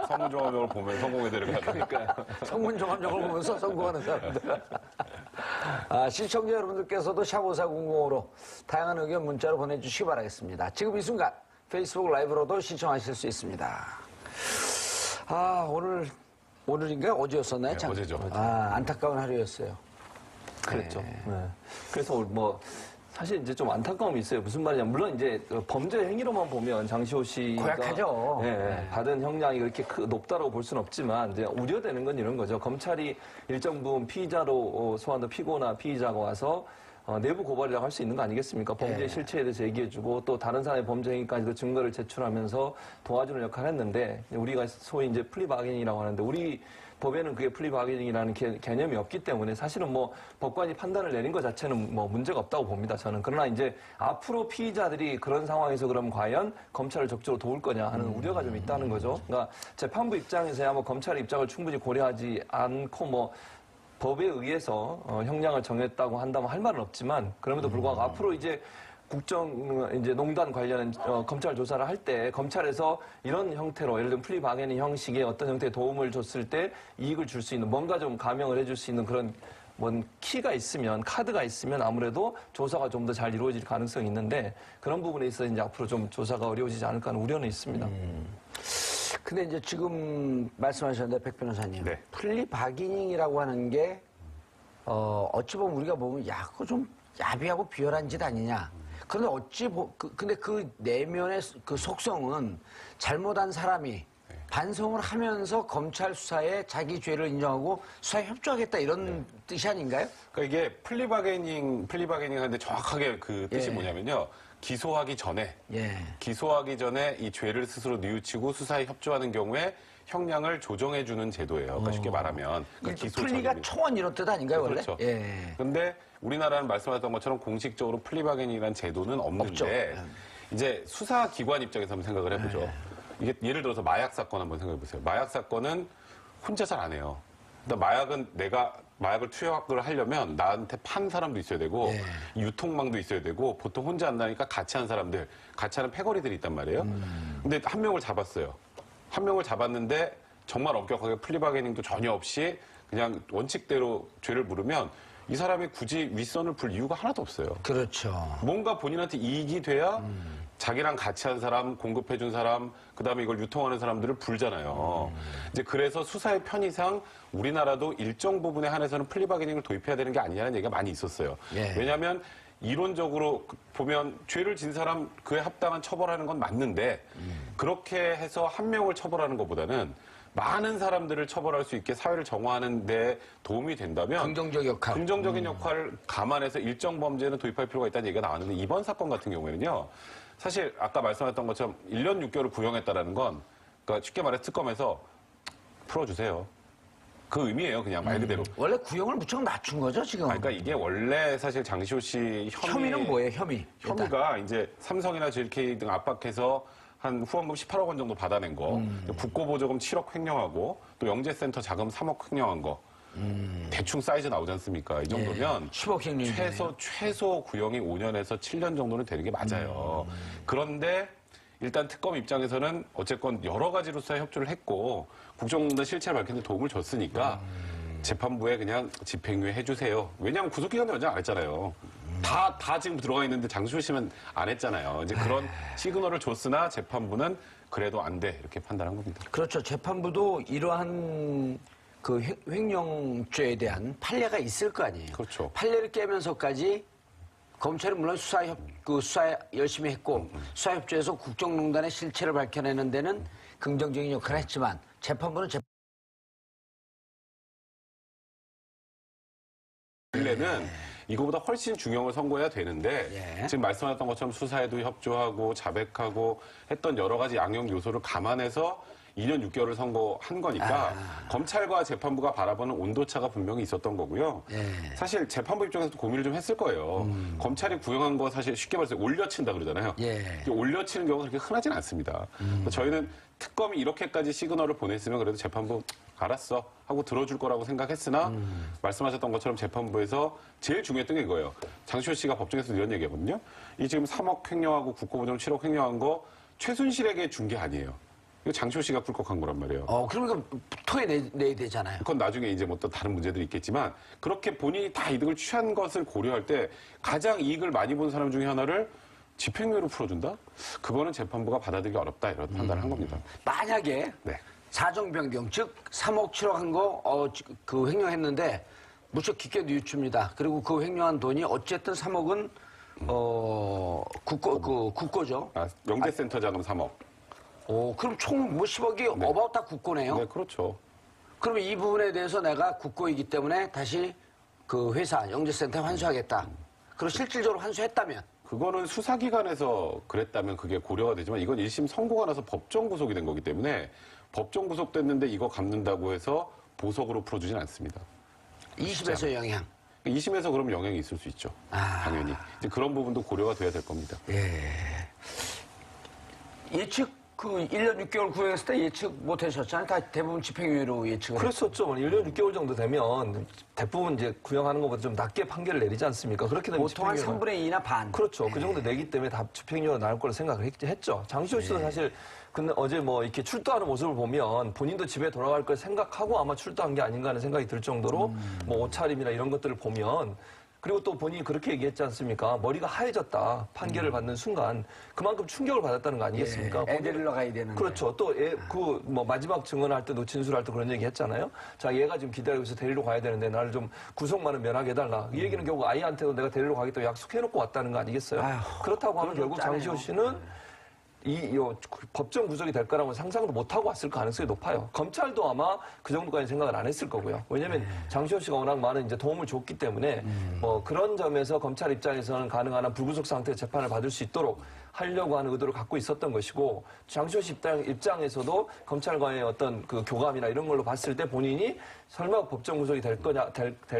성문종합영을 보면 성공회대를 가니까. 성문 종합영어를 보면서 성공하는 사람들. 시청자 여러분들께서도 샵5400으로 다양한 의견 문자로 보내주시기 바라겠습니다. 지금 이 순간 페이스북 라이브로도 시청하실 수 있습니다. 오늘인가요? 어제였었나요? 네, 어제죠. 안타까운 하루였어요. 그랬죠. 네. 그래서 사실 이제 좀 안타까움이 있어요. 무슨 말이냐면, 물론 이제 범죄 행위로만 보면 장시호 씨가 고약하죠. 네, 받은 형량이 그렇게 높다고 볼 수는 없지만, 이제 우려되는 건 이런 거죠. 검찰이 일정 부분 피의자로 소환된 피고나 피의자가 와서 내부 고발이라고 할 수 있는 거 아니겠습니까? 범죄의 실체에 대해서 얘기해주고 또 다른 사람의 범죄 행위까지도 증거를 제출하면서 도와주는 역할을 했는데, 우리가 소위 이제 플리바게닝이라고 하는데, 우리 법에는 그게 플리바게닝이라는 개념이 없기 때문에 사실은 법관이 판단을 내린 것 자체는 문제가 없다고 봅니다, 저는. 그러나 이제 앞으로 피의자들이 그런 상황에서 그럼 과연 검찰을 적극적으로 도울 거냐 하는 우려가 좀 있다는 거죠. 그러니까 재판부 입장에서야 검찰의 입장을 충분히 고려하지 않고 법에 의해서 형량을 정했다고 한다면 할 말은 없지만, 그럼에도 불구하고 앞으로 이제 농단 관련 검찰 조사를 할 때 검찰에서 이런 형태로 예를 들면 플리바게닝 형식의 어떤 형태의 도움을 줬을 때 이익을 줄 수 있는 뭔가 좀 감형을 해줄 수 있는 그런 키가 있으면 카드가 있으면 아무래도 조사가 좀 더 잘 이루어질 가능성이 있는데 그런 부분에 있어서 이제 앞으로 좀 조사가 어려워지지 않을까 하는 우려는 있습니다. 근데 이제 지금 말씀하셨는데 백 변호사님, 네. 플리바게닝이라고 하는 게 어찌 보면 우리가 보면 그거 좀 야비하고 비열한 짓 아니냐. 그런데 근데 그 내면의 그 속성은 잘못한 사람이 반성을 하면서 검찰 수사에 자기 죄를 인정하고 수사에 협조하겠다 이런 뜻이 아닌가요? 그러니까 이게 플리바게닝 하는데 정확하게 그 뜻이 뭐냐면요. 기소하기 전에 이 죄를 스스로 뉘우치고 수사에 협조하는 경우에 형량을 조정해주는 제도예요. 그러니까 쉽게 말하면. 기소 플리가 전입니다. 초원 이런 뜻 아닌가요, 원래? 그렇죠. 그런데 우리나라는 말씀하셨던 것처럼 공식적으로 플리바게닝이라는 제도는 없는데 이제 수사기관 입장에서 한번 생각을 해보죠. 이게 예를 들어서 마약 사건 한번 생각해보세요. 마약 사건은 혼자 잘 안 해요. 그러니까 마약은 내가 마약을 투약을 하려면 나한테 판 사람도 있어야 되고 유통망도 있어야 되고 보통 혼자 한다니까 같이 한 사람들, 같이 하는 패거리들이 있단 말이에요. 근데 한 명을 잡았어요. 한 명을 잡았는데 정말 엄격하게 플리바게닝도 전혀 없이 그냥 원칙대로 죄를 물으면 이 사람이 굳이 윗선을 불 이유가 하나도 없어요. 그렇죠. 뭔가 본인한테 이익이 돼야 자기랑 같이 한 사람, 공급해준 사람, 그다음에 이걸 유통하는 사람들을 불잖아요. 이제 그래서 수사의 편의상 우리나라도 일정 부분에 한해서는 플리바게닝을 도입해야 되는 게 아니냐는 얘기가 많이 있었어요. 예. 왜냐하면 이론적으로 보면 죄를 진 사람 그에 합당한 처벌하는 건 맞는데 그렇게 해서 한 명을 처벌하는 것보다는 많은 사람들을 처벌할 수 있게 사회를 정화하는 데 도움이 된다면 긍정적 역할. 긍정적인 역할을 감안해서 일정 범죄는 도입할 필요가 있다는 얘기가 나왔는데 이번 사건 같은 경우에는요. 사실 아까 말씀하셨던 것처럼 1년 6개월을 구형했다라는 건 그러니까 쉽게 말해 특검에서 풀어주세요. 그 의미예요. 그냥 말 그대로. 원래 구형을 무척 낮춘 거죠, 지금? 그러니까 이게 원래 사실 장시호 씨 혐의는 뭐예요, 혐의? 혐의가 이제 삼성이나 JK 등 압박해서 한 후원금 18억 원 정도 받아낸 거, 국고보조금 7억 횡령하고 또 영재센터 자금 3억 횡령한 거. 대충 사이즈 나오지 않습니까? 이 정도면 10억 횡령. 최소 구형이 5년에서 7년 정도는 되는 게 맞아요. 그런데 일단 특검 입장에서는 어쨌건 여러 가지로 수사에 협조를 했고 국정농단 실체를 밝히는 데 도움을 줬으니까 재판부에 그냥 집행유예 해주세요. 왜냐하면 구속기간도 연장 안 했잖아요. 다 지금 들어가 있는데 장시호 씨만 안 했잖아요. 이제 그런 시그널을 줬으나 재판부는 그래도 안 돼 이렇게 판단한 겁니다. 그렇죠. 재판부도 이러한 그 횡령죄에 대한 판례가 있을 거 아니에요. 그렇죠. 판례를 깨면서까지 검찰은 물론 수사 열심히 했고 수사협조에서 국정농단의 실체를 밝혀내는 데는 긍정적인 역할을 했지만 재판부는 원래는 이거보다 훨씬 중형을 선고해야 되는데 지금 말씀하셨던 것처럼 수사에도 협조하고 자백하고 했던 여러 가지 양형 요소를 감안해서 2년 6개월을 선고한 거니까 검찰과 재판부가 바라보는 온도차가 분명히 있었던 거고요. 사실 재판부 입장에서도 고민을 좀 했을 거예요. 검찰이 구형한 거 사실 쉽게 말해서 올려친다 그러잖아요. 올려치는 경우가 그렇게 흔하진 않습니다. 저희는 특검이 이렇게까지 시그널을 보냈으면 그래도 재판부 알았어 하고 들어줄 거라고 생각했으나 말씀하셨던 것처럼 재판부에서 제일 중요했던 게 이거예요. 장시호 씨가 법정에서 이런 얘기하거든요. 이 지금 3억 횡령하고 국고보조금 7억 횡령한 거 최순실에게 준 게 아니에요. 이거 장시호 씨가 꿀꺽한 거란 말이에요. 그러니까 토해내야 되잖아요. 그건 나중에 이제 뭐 또 다른 문제들이 있겠지만 그렇게 본인이 다 이득을 취한 것을 고려할 때 가장 이익을 많이 본 사람 중에 하나를 집행유예로 풀어준다? 그거는 재판부가 받아들이기 어렵다 이런 판단을 한 겁니다. 만약에 네. 사정 변경, 즉 3억 7억 한 거 그 횡령했는데 무척 깊게 뉘우칩니다. 그리고 그 횡령한 돈이 어쨌든 3억은 국고죠. 영재센터 자금 3억. 그럼 총 뭐 10억이 어바웃 다 국고네요. 네, 그렇죠. 그러면 이 부분에 대해서 내가 국고이기 때문에 다시 그 회사 영재센터에 환수하겠다. 그리고 실질적으로 환수했다면 그거는 수사기관에서 그랬다면 그게 고려가 되지만 이건 1심 선고가 나서 법정 구속이 된 거기 때문에 법정 구속됐는데 이거 갚는다고 해서 보석으로 풀어주진 않습니다. 2심에서 영향. 2심에서 그럼 영향이 있을 수 있죠. 당연히. 이제 그런 부분도 고려가 돼야 될 겁니다. 예측 그 1년 6개월 구형했을 때 예측 못 하셨잖아요. 다 대부분 집행유예로 예측을 그랬었죠. 1년 6개월 정도 되면 대부분 이제 구형하는 것보다 좀 낮게 판결을 내리지 않습니까? 그렇게 되면 보통 한 3분의 2나 반. 그렇죠. 그 정도 내기 때문에 다 집행유예가 나올 거라 생각을 했죠. 장시호 씨도 사실 근데 어제 뭐 이렇게 출두하는 모습을 보면 본인도 집에 돌아갈 걸 생각하고 아마 출두한 게 아닌가 하는 생각이 들 정도로 뭐 옷차림이나 이런 것들을 보면 그리고 또 본인이 그렇게 얘기했지 않습니까? 머리가 하얘졌다. 판결을 받는 순간 그만큼 충격을 받았다는 거 아니겠습니까? 애 데리러 가야 되는데. 그렇죠. 또 뭐 마지막 증언할 때도 진술할 때 그런 얘기 했잖아요. 자, 얘가 지금 기다리고 있어 데리러 가야 되는데 나를 좀 구속만은 면하게 해달라. 이 얘기는 결국 아이한테도 내가 데리러 가겠다고 약속해놓고 왔다는 거 아니겠어요? 그렇다고 하면 결국 장시호 씨는 법정 구속이 될 거라고 상상도 못하고 왔을 가능성이 높아요. 검찰도 아마 그 정도까지 생각을 안 했을 거고요. 왜냐하면 장시호 씨가 워낙 많은 이제 도움을 줬기 때문에 뭐 그런 점에서 검찰 입장에서는 가능한 한 불구속 상태의 재판을 받을 수 있도록 하려고 하는 의도를 갖고 있었던 것이고 장시호 씨 입장에서도 검찰과의 어떤 그 교감이나 이런 걸로 봤을 때 본인이 설마 법정 구속이 될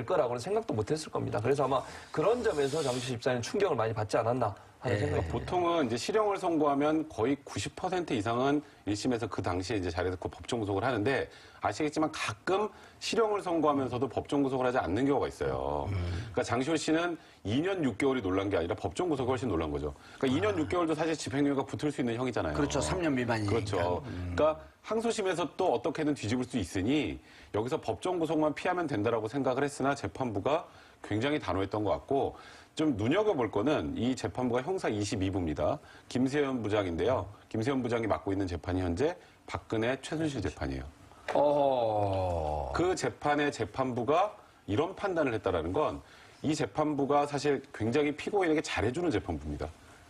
거라고는 생각도 못했을 겁니다. 그래서 아마 그런 점에서 장시호 씨 입장에는 충격을 많이 받지 않았나. 보통은 이제 실형을 선고하면 거의 90% 이상은 1심에서 그 당시에 이제 자리에서 그 법정 구속을 하는데 아시겠지만 가끔 실형을 선고하면서도 법정 구속을 하지 않는 경우가 있어요. 그러니까 장시호 씨는 2년 6개월이 놀란 게 아니라 법정 구속이 훨씬 놀란 거죠. 그러니까 2년 6개월도 사실 집행유예가 붙을 수 있는 형이잖아요. 그렇죠. 3년 미만이니까. 그렇죠. 그러니까 항소심에서 또 어떻게든 뒤집을 수 있으니 여기서 법정 구속만 피하면 된다라고 생각을 했으나 재판부가 굉장히 단호했던 것 같고 좀 눈여겨볼 거는 이 재판부가 형사 22부입니다. 김세현 부장인데요. 김세현 부장이 맡고 있는 재판이 현재 박근혜 최순실 재판이에요. 그 재판의 재판부가 이런 판단을 했다라는 건 이 재판부가 사실 굉장히 피고인에게 잘해주는 재판부입니다.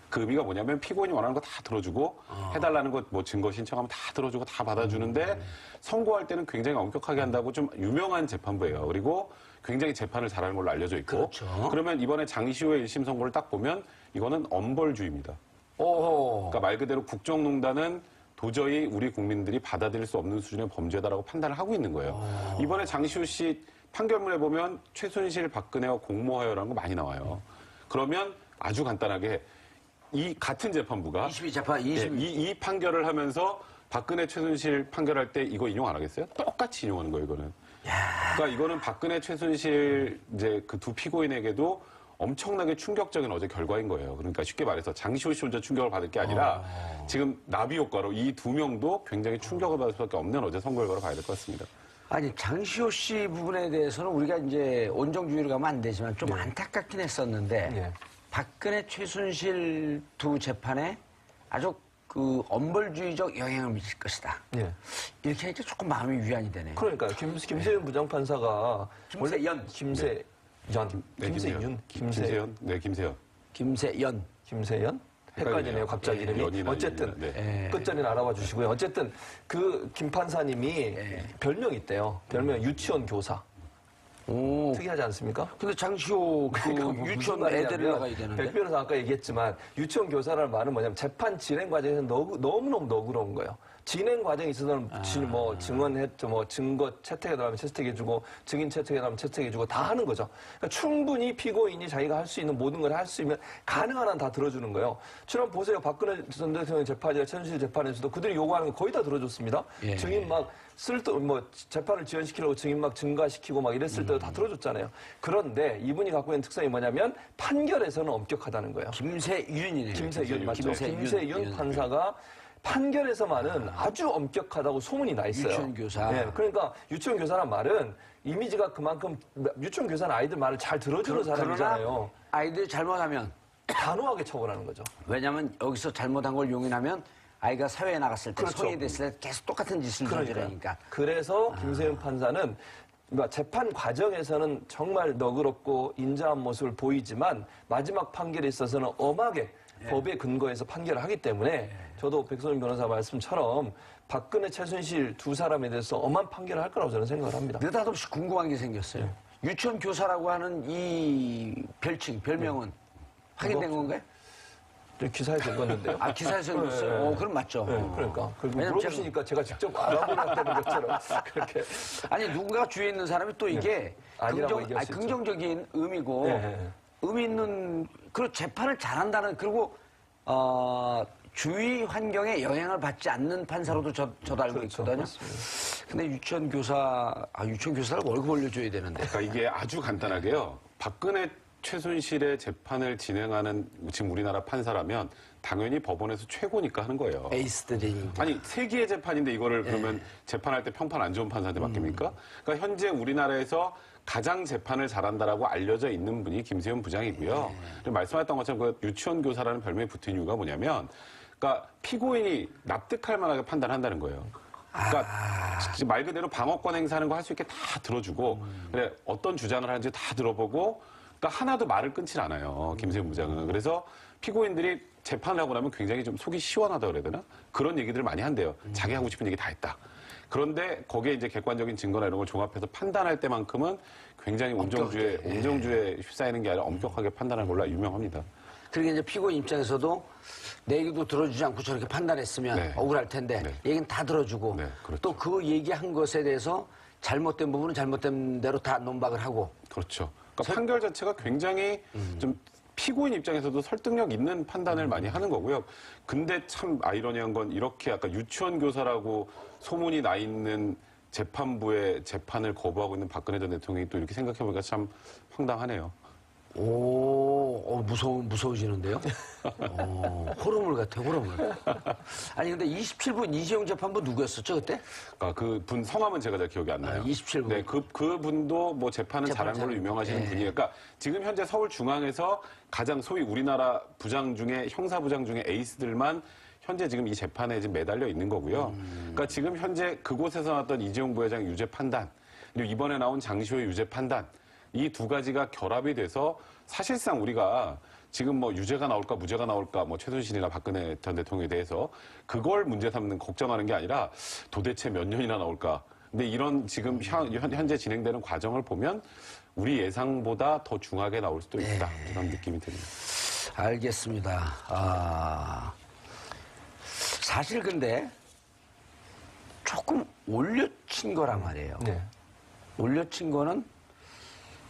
그 의미가 뭐냐면 피고인이 원하는 거 다 들어주고 해달라는 것 뭐 증거 신청하면 다 들어주고 다 받아주는데 선고할 때는 굉장히 엄격하게 한다고 좀 유명한 재판부예요. 그리고 굉장히 재판을 잘하는 걸로 알려져 있고 그렇죠. 그러면 이번에 장시호의 1심 선고를 딱 보면 이거는 엄벌주의입니다. 그러니까 말 그대로 국정농단은 도저히 우리 국민들이 받아들일 수 없는 수준의 범죄다라고 판단을 하고 있는 거예요. 이번에 장시호 씨 판결문에 보면 최순실, 박근혜와 공모하여라는 거 많이 나와요. 그러면 아주 간단하게 이 같은 재판부가 22재판, 이 판결을 하면서 박근혜, 최순실 판결할 때 이거 인용 안 하겠어요? 똑같이 인용하는 거예요, 이거는. 그러니까 이거는 박근혜, 최순실 이제 그 두 피고인에게도 엄청나게 충격적인 어제 결과인 거예요. 그러니까 쉽게 말해서 장시호 씨 혼자 충격을 받을 게 아니라 지금 나비 효과로 이 두 명도 굉장히 충격을 받을 수밖에 없는 어제 선거 결과로 봐야 될 것 같습니다. 아니 장시호 씨 부분에 대해서는 우리가 이제 온정주의로 가면 안 되지만 좀 안타깝긴 했었는데 박근혜 최순실 두 재판에 아주 그 엄벌주의적 영향을 미칠 것이다. 이렇게 하니까 조금 마음이 위안이 되네요. 그러니까 김세윤 부장판사가 김세연. 김세연, 김세현, 네, 김세현. 김세연. 헷갈리네요, 갑자기 이름이. 연이나 어쨌든 네. 끝전에 알아봐 주시고요. 어쨌든 그 김 판사님이 별명이 있대요. 별명 유치원 교사. 오. 특이하지 않습니까? 근데 장시호 그 무슨 유치원 말이냐면 애들을 나가야 되는데. 백 변호사 아까 얘기했지만 유치원 교사라는 말은 뭐냐면 재판 진행 과정에서 너무너무 너그러운 거예요. 진행 과정에 있어서는 뭐 증언했죠, 뭐 증거 채택해 달라면 채택해주고 증인 채택해 달라면 채택해주고 다 하는 거죠. 그러니까 충분히 피고인이 자기가 할 수 있는 모든 걸 할 수 있으면 가능한 한 다 들어주는 거예요. 지금 보세요, 박근혜 전 대통령 재판이나 최순실 재판에서도 그들이 요구하는 거 거의 다 들어줬습니다. 증인 막 재판을 지연시키려고 증인 막 증가시키고 막 이랬을 때도 다 들어줬잖아요. 그런데 이분이 갖고 있는 특성이 뭐냐면 판결에서는 엄격하다는 거예요. 김세윤이네요. 김세윤 맞죠? 김세윤. 김세윤 판사가 판결에서만은 아주 엄격하다고 소문이 나 있어요. 유치원 교사. 네, 그러니까 유치원 교사란 말은 이미지가 그만큼 유치원 교사는 아이들 말을 잘 들어주는 사람이잖아요. 그러나 아이들이 잘못하면 단호하게 처벌하는 거죠. 왜냐하면 여기서 잘못한 걸 용인하면 아이가 사회에 나갔을 때 그렇죠. 성인이 됐을 때 계속 똑같은 짓을 저지르니까. 그래서 김세윤 판사는 재판 과정에서는 정말 너그럽고 인자한 모습을 보이지만 마지막 판결에 있어서는 엄하게 법에 근거해서 판결을 하기 때문에 저도 백선임 변호사 말씀처럼 박근혜, 최순실 두 사람에 대해서 엄한 판결을 할 거라고 저는 생각을 합니다. 느닷없이 궁금한 게 생겼어요. 유치원 교사라고 하는 이 별명은 확인된 건가요? 기사에 적었는데요. 아, 기사에서 읽었어요? 그럼 맞죠. 그러니까. 그리고 왜냐면 물어보시니까 제가 직접 알아보겠다는 것처럼 그렇게. 아니, 누군가 주위에 있는 사람이 또 이게 아니라고 얘기할 수 있죠. 긍정적인 의미고 의미 있는, 그리고 재판을 잘한다는, 그리고 주위 환경에 영향을 받지 않는 판사로도 저도 알고 있거든요. 맞습니다. 근데 유치원 교사를 월급 올려줘야 되는데. 그러니까 이게 아주 간단하게요. 박근혜 최순실의 재판을 진행하는 지금 우리나라 판사라면 당연히 법원에서 최고니까 하는 거예요. 에이스들이니까. 아니 세기의 재판인데 이거를 그러면 재판할 때 평판 안 좋은 판사한테 맡깁니까? 그러니까 현재 우리나라에서 가장 재판을 잘한다라고 알려져 있는 분이 김세현 부장이고요. 그리고 말씀하셨던 것처럼 그 유치원 교사라는 별명이 붙은 이유가 뭐냐면, 그러니까 피고인이 납득할 만하게 판단한다는 거예요. 그러니까 말 그대로 방어권 행사하는 거 할 수 있게 다 들어주고, 그래 어떤 주장을 하는지 다 들어보고, 그러니까 하나도 말을 끊질 않아요. 김세현 부장은. 그래서 피고인들이 재판을 하고 나면 굉장히 좀 속이 시원하다 그래야 되나? 그런 얘기들을 많이 한대요. 자기 하고 싶은 얘기 다 했다. 그런데 거기에 이제 객관적인 증거나 이런 걸 종합해서 판단할 때만큼은 굉장히 온정주에 휩싸이는 게 아니라 엄격하게 판단하는 걸로 유명합니다. 그러니까 이제 피고인 입장에서도 내 얘기도 들어주지 않고 저렇게 판단했으면 억울할 텐데 얘기는 다 들어주고 그렇죠. 또 그 얘기한 것에 대해서 잘못된 부분은 잘못된 대로 다 논박을 하고. 그렇죠. 그러니까 판결 자체가 굉장히 좀 피고인 입장에서도 설득력 있는 판단을 많이 하는 거고요. 근데 참 아이러니한 건 이렇게 아까 유치원 교사라고 소문이 나 있는 재판부의 재판을 거부하고 있는 박근혜 전 대통령이 또 이렇게 생각해보니까 참 황당하네요. 무서워지는데요? 호러물 같아, 호러물. 아니, 근데 27분 이재용 재판부 누구였었죠, 그때? 그 분 성함은 제가 잘 기억이 안 나요. 27분. 네, 그분도 뭐 재판은 잘한 걸로 유명하시는 분이에요. 그러니까 지금 현재 서울중앙에서 가장 소위 우리나라 부장 중에 형사부장 중에 에이스들만 현재 지금 이 재판에 지금 매달려 있는 거고요. 그러니까 지금 현재 그곳에서 나왔던 이재용 부회장 유죄 판단, 그리고 이번에 나온 장시호의 유죄 판단, 이 두 가지가 결합이 돼서 사실상 우리가 지금 뭐 유죄가 나올까 무죄가 나올까 뭐 최순실이나 박근혜 전 대통령에 대해서 그걸 문제 삼는 걱정하는 게 아니라 도대체 몇 년이나 나올까. 근데 이런 지금 현재 진행되는 과정을 보면 우리 예상보다 더 중하게 나올 수도 있다. 그런 느낌이 듭니다. 알겠습니다. 사실 근데 조금 올려친 거란 말이에요. 네. 올려친 거는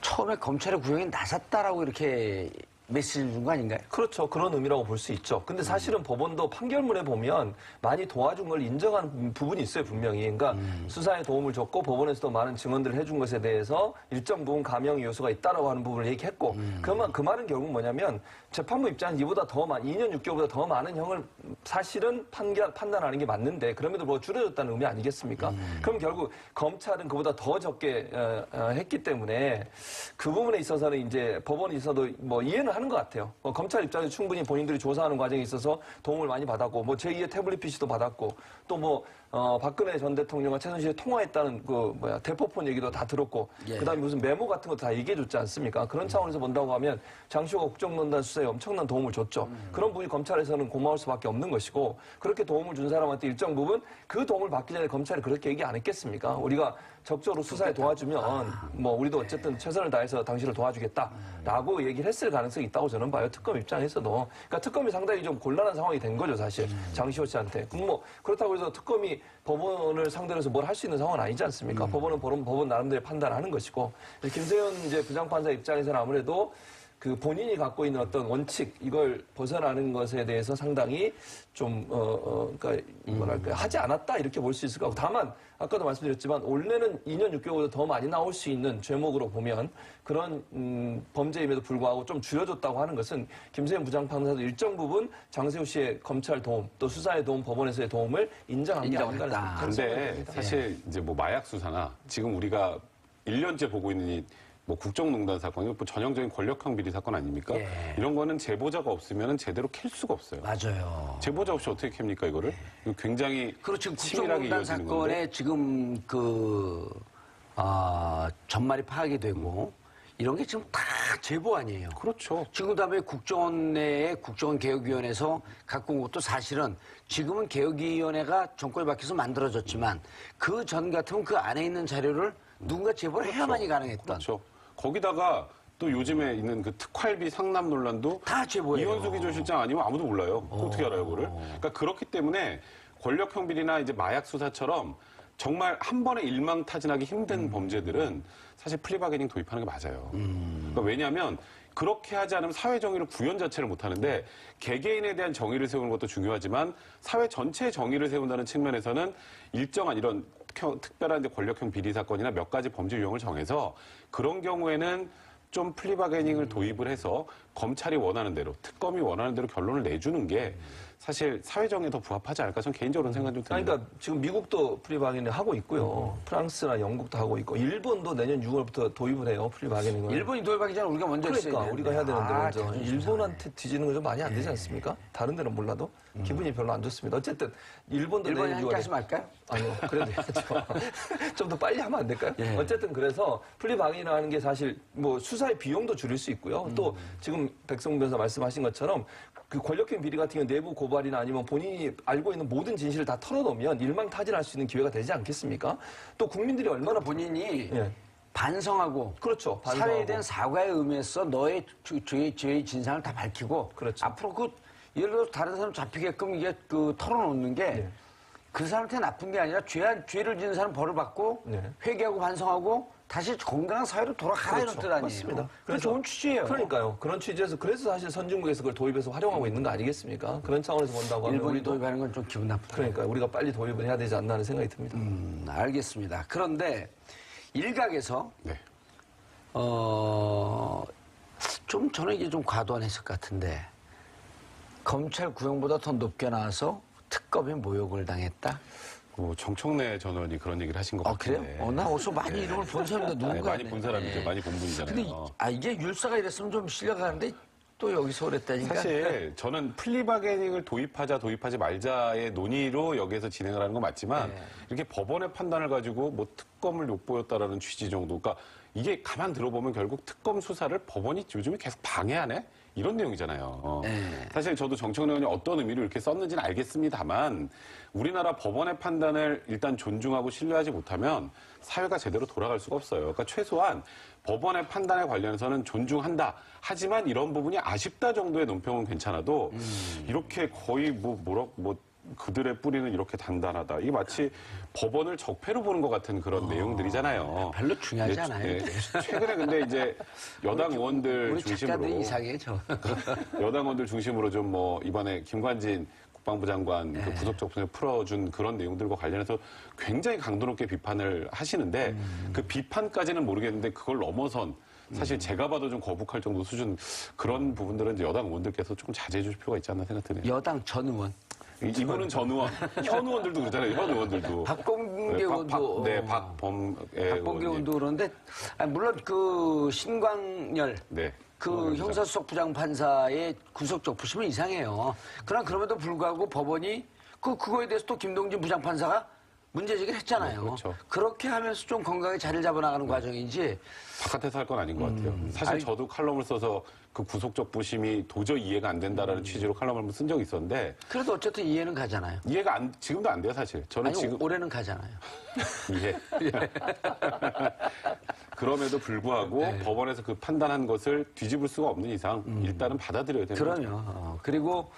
처음에 검찰의 구형에 나섰다라고 이렇게 메시지를 준 거 아닌가요? 그렇죠. 그런 의미라고 볼 수 있죠. 근데 사실은 법원도 판결문에 보면 많이 도와준 걸 인정하는 부분이 있어요, 분명히. 그러니까 수사에 도움을 줬고 법원에서도 많은 증언들을 해준 것에 대해서 일정 부분 감형 요소가 있다라고 하는 부분을 얘기했고 그 말은 결국 뭐냐면 재판부 입장은 이보다 더 2년 6개월보다 더 많은 형을 사실은 판단하는 게 맞는데 그럼에도 뭐 줄여줬다는 의미 아니겠습니까? 그럼 결국 검찰은 그보다 더 적게 했기 때문에 그 부분에 있어서는 이제 법원에 있어도 뭐 이해는 하는 것 같아요. 검찰 입장에서 충분히 본인들이 조사하는 과정에 있어서 도움을 많이 받았고 뭐 제2의 태블릿 PC도 받았고 또 뭐 박근혜 전 대통령과 최순실이 통화했다는 대포폰 얘기도 다 들었고 그다음에 무슨 메모 같은 거 다 얘기해줬지 않습니까? 그런 차원에서 본다고 하면 장시호가 국정농단 수사에 엄청난 도움을 줬죠. 그런 분이 검찰에서는 고마울 수밖에 없는 것이고 그렇게 도움을 준 사람한테 일정 부분 그 도움을 받기 전에 검찰이 그렇게 얘기 안 했겠습니까? 우리가 적극적으로 수사에 도와주면 뭐 우리도 어쨌든 최선을 다해서 당신을 도와주겠다라고 얘기를 했을 가능성이 있다고 저는 봐요. 특검 입장에서도. 그러니까 특검이 상당히 좀 곤란한 상황이 된 거죠, 사실. 장시호 씨한테. 그럼 뭐 그렇다고 해서 특검이 법원을 상대로 해서 뭘 할 수 있는 상황은 아니지 않습니까? 법원은 법원 나름대로 판단하는 것이고. 김세현 이제 부장판사 입장에서는 아무래도 그 본인이 갖고 있는 어떤 원칙 이걸 벗어나는 것에 대해서 상당히 좀 그러니까 뭐랄까 하지 않았다 이렇게 볼 수 있을 것 같고 다만 아까도 말씀드렸지만 원래는 2년 6개월보다 더 많이 나올 수 있는 죄목으로 보면 그런 범죄임에도 불구하고 좀 줄여줬다고 하는 것은 김세현 부장판사도 일정 부분 장세호 씨의 검찰 도움 또 수사의 도움 법원에서의 도움을 인정한 게 아닌가. 근데 사실 이제 뭐 마약 수사나 지금 우리가 1년째 보고 있는 이 뭐 국정농단 사건이 뭐 전형적인 권력형 비리 사건 아닙니까? 이런 거는 제보자가 없으면 제대로 캘 수가 없어요. 맞아요. 제보자 없이 어떻게 캡니까 이거를? 이거 굉장히 그렇죠. 치밀하게 국정농단 이어지는 사건에 건데. 지금 전말이 파악이 되고 이런 게 지금 다 제보 아니에요. 그렇죠. 지금 다음에 국정원 내에 국정원개혁위원회에서 갖고 온 것도 사실은 지금은 개혁위원회가 정권이 바뀌어서 만들어졌지만 그 전 같으면 그 안에 있는 자료를 누군가 제보를 해야만이 가능했던. 그렇죠. 거기다가 또 요즘에 있는 그 특활비 상납 논란도 다 제보예요. 이현수 기조실장 아니면 아무도 몰라요. 어떻게 알아요, 그거를? 그러니까 그렇기 때문에 권력형 비리나 이제 마약 수사처럼 정말 한 번에 일망타진하기 힘든 범죄들은 사실 플리바게닝 도입하는 게 맞아요. 그러니까 왜냐하면 그렇게 하지 않으면 사회 정의를 구현 자체를 못 하는데 개개인에 대한 정의를 세우는 것도 중요하지만 사회 전체의 정의를 세운다는 측면에서는 일정한 이런 특별한 이제 권력형 비리 사건이나 몇 가지 범죄 유형을 정해서 그런 경우에는 좀 플리바게닝을 도입을 해서 검찰이 원하는 대로 특검이 원하는 대로 결론을 내주는 게 사실 사회정의에 더 부합하지 않을까 저는 개인적으로는 생각 좀 듭니다. 그러니까 지금 미국도 플리바게닝을 하고 있고요. 프랑스나 영국도 하고 있고 일본도 내년 6월부터 도입을 해요. 플리바게닝을. 일본이 도입하기 전에 우리가 먼저 그러니까 했어야 우리가 해야 되는데 먼저 대단히 일본한테 뒤지는 거 좀 많이 안 되지 않습니까? 다른 데는 몰라도 기분이 별로 안 좋습니다. 어쨌든 일본도 일본이 내년 함께 6월에 하지 말까요? 아니요, 그래도 해야죠. 좀 더 빨리 하면 안 될까요? 어쨌든 그래서 플리바게닝이라는 게 사실 뭐 수사의 비용도 줄일 수 있고요. 또 지금 백성문 변호사 말씀하신 것처럼 그 권력형 비리 같은 경우 내부 고발이나 아니면 본인이 알고 있는 모든 진실을 다 털어놓으면 일망타진할 수 있는 기회가 되지 않겠습니까? 또 국민들이 얼마나 본인이 예. 반성하고 그렇죠. 사회에 대한 사과의 의미에서 너의 죄의 진상을 다 밝히고 그렇죠. 앞으로 예를 들어 다른 사람 잡히게끔 이게 털어놓는 게 그 사람한테 나쁜 게 아니라 죄를 지은 사람 벌을 받고 회개하고 반성하고 다시 건강한 사회로 돌아가라 이런 뜻 아니에요. 맞습니다. 그게 좋은 취지예요. 그러니까요. 그런 취지에서 그래서 사실 선진국에서 그걸 도입해서 활용하고 있는 거 아니겠습니까? 그런 차원에서 본다고 하면 일본이 우리도 도입하는 건 좀 기분 나쁘다. 그러니까 우리가 빨리 도입을 해야 되지 않나 하는 생각이 듭니다. 알겠습니다. 그런데 일각에서 네. 좀 저는 이게 좀 과도한 해석 같은데 검찰 구형보다 더 높게 나와서 특검에 모욕을 당했다? 정청래 전 의원이 그런 얘기를 하신 것 같은데. 그래요? 나 어디서 많이 이름을 본 사람인데 누군가. 많이 본 사람이죠. 많이 본 분이잖아요. 근데 이게 율사가 이랬으면 좀 실려가는데 또 여기서 그랬다니까. 사실 저는 플리바게닝을 도입하자 도입하지 말자의 논의로 여기에서 진행을 하는 건 맞지만 이렇게 법원의 판단을 가지고 뭐 특검을 욕보였다라는 취지 정도. 그러니까 이게 가만 들어보면 결국 특검 수사를 법원이 요즘에 계속 방해하네? 이런 내용이잖아요. 사실 저도 정청래 의원이 어떤 의미로 이렇게 썼는지는 알겠습니다만 우리나라 법원의 판단을 일단 존중하고 신뢰하지 못하면 사회가 제대로 돌아갈 수가 없어요. 그러니까 최소한 법원의 판단에 관련해서는 존중한다. 하지만 이런 부분이 아쉽다 정도의 논평은 괜찮아도 이렇게 거의 그들의 뿌리는 이렇게 단단하다. 이게 마치 법원을 적폐로 보는 것 같은 그런 내용들이잖아요. 별로 중요하지 않아요. 최근에 근데 이제 여당 의원들 우리 중심으로 작가들이 이상해 저. 여당 의원들 중심으로 좀 이번에 김관진 국방부 장관 그 구속적분을 풀어준 그런 내용들과 관련해서 굉장히 강도 높게 비판을 하시는데 그 비판까지는 모르겠는데 그걸 넘어선 사실 제가 봐도 좀 거북할 정도 수준 그런 부분들은 이제 여당 의원들께서 조금 자제해 주실 필요가 있지 않나 생각 드네요. 여당 전 의원. 이분은 전 의원, 현 의원들도 그러잖아요. 현 의원들도. 박범계 의원도. 박범계 의원도 그런데 물론 그 신광열. 네. 그 형사수석 부장판사의 구속적 부심은 이상해요. 그러나 그럼에도 불구하고 법원이 그거에 대해서 또 김동진 부장판사가 문제제기를 했잖아요. 네, 그렇죠. 그렇게 하면서 좀 건강하게 자리를 잡아나가는 과정이지. 바깥에서 할 건 아닌 것 같아요. 사실 저도 칼럼을 써서 그 구속적 부심이 도저히 이해가 안 된다라는 취지로 칼럼을 한번 쓴 적이 있었는데. 그래도 어쨌든 이해는 가잖아요. 이해가 지금도 안 돼요, 사실. 저는 아니, 지금. 올해는 가잖아요. 이해. 그럼에도 불구하고 법원에서 그 판단한 것을 뒤집을 수가 없는 이상 일단은 받아들여야 되는 거죠. 그럼요. 그리고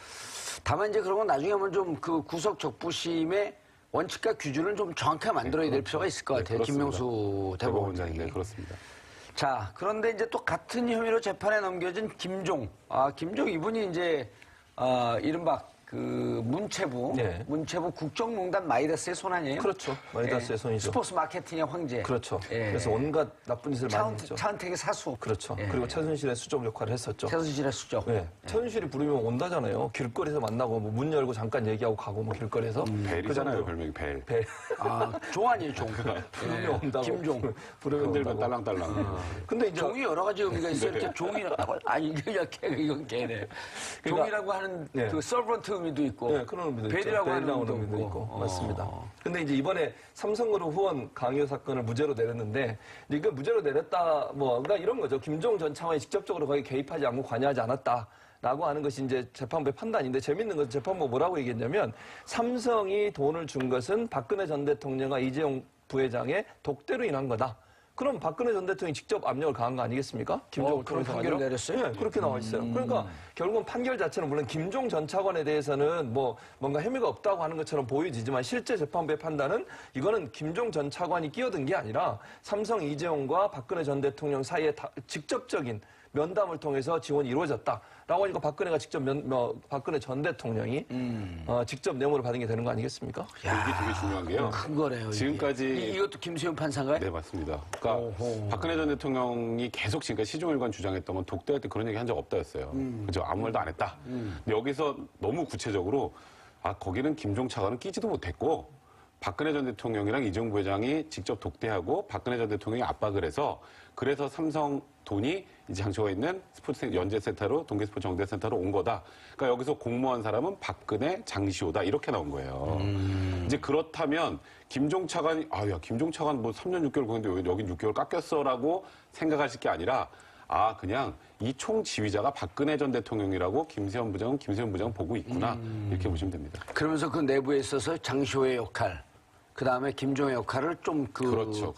다만 이제 그런 건 나중에 한번 좀 그 구속 적부심의 원칙과 기준을 좀 정확하게 만들어야 될 필요가 있을 것 같아요. 그렇습니다. 김명수 대법원장이. 네, 그렇습니다. 자, 그런데 이제 또 같은 혐의로 재판에 넘겨진 김종. 김종 이분이 이제, 이른바 그 문체부, 네. 문체부 국정농단 마이다스의 손 아니에요? 그렇죠. 마이다스의 손이죠. 스포츠 마케팅의 황제. 그렇죠. 예. 그래서 온갖 나쁜 짓을 많이 했죠. 차은택의 사수. 그렇죠. 예. 그리고 최순실의 수족 역할을 했었죠. 최순실의 수족. 네. 최순실이 부르면 온다잖아요. 길거리에서 만나고 문 열고 잠깐 얘기하고 가고 길거리에서. 벨이잖아요, 별명이 벨. 벨. 종 아니에요, 종. 부르면 온다고. 김종. 부르면 흔들면 온다고. 딸랑딸랑. 근데 이제 종이 여러 가지 의미가 있어요. 이렇게 종이라고. 이건 개네. 종이라고 하는 네. 그 서번트 의미도 있고. 네, 그런 의미도 있죠. 벨이라고 하는 벨이라고 의미도 있고. 맞습니다. 근데 이제 이번에 삼성그룹 후원 강요 사건을 무죄로 내렸는데, 이거 무죄로 내렸다, 그러니까 이런 거죠. 김종 전 차관이 직접적으로 거기 개입하지 않고 관여하지 않았다. 라고 하는 것이 이제 재판부의 판단인데, 재밌는 건 재판부가 뭐라고 얘기했냐면, 삼성이 돈을 준 것은 박근혜 전 대통령과 이재용 부회장의 독대로 인한 거다. 그럼 박근혜 전 대통령이 직접 압력을 가한 거 아니겠습니까? 김종을 그런 통해서 판결을 아니라? 내렸어요? 네, 그렇게 나와 있어요. 그러니까 결국은 판결 자체는 물론 김종 전 차관에 대해서는 뭔가 혐의가 없다고 하는 것처럼 보여지지만 실제 재판부의 판단은 이거는 김종 전 차관이 끼어든 게 아니라 삼성 이재용과 박근혜 전 대통령 사이에 직접적인 면담을 통해서 지원이 이루어졌다라고 하니까 박근혜가 직접 박근혜 전 대통령이 직접 뇌물을 받은 게 되는 거 아니겠습니까? 이게 되게 중요한 게요. 큰 거네요. 이게. 지금까지 이것도 김수현 판사인가요? 네, 맞습니다. 그러니까 박근혜 전 대통령이 계속 지금까지 시종일관 주장했던 건 독대할 때 그런 얘기 한 적 없다였어요. 그죠? 아무 말도 안 했다. 근데 여기서 너무 구체적으로 거기는 김종 차관은 끼지도 못했고 박근혜 전 대통령이랑 이재용 부회장이 직접 독대하고 박근혜 전 대통령이 압박을 해서 그래서 삼성 돈이 이제 장소가 있는 스포츠 연재센터로 동계스포츠 정대센터로 온 거다. 그러니까 여기서 공모한 사람은 박근혜, 장시호다 이렇게 나온 거예요. 이제 그렇다면 김종 차관이 김종 차관 3년 6개월 공인데 왜 여긴 6개월 깎였어라고 생각하실 게 아니라 그냥 이 총지휘자가 박근혜 전 대통령이라고 김세현 부장은 보고 있구나 이렇게 보시면 됩니다. 그러면서 그 내부에 있어서 장시호의 역할, 그 다음에 김종의 역할을 좀 그렇죠.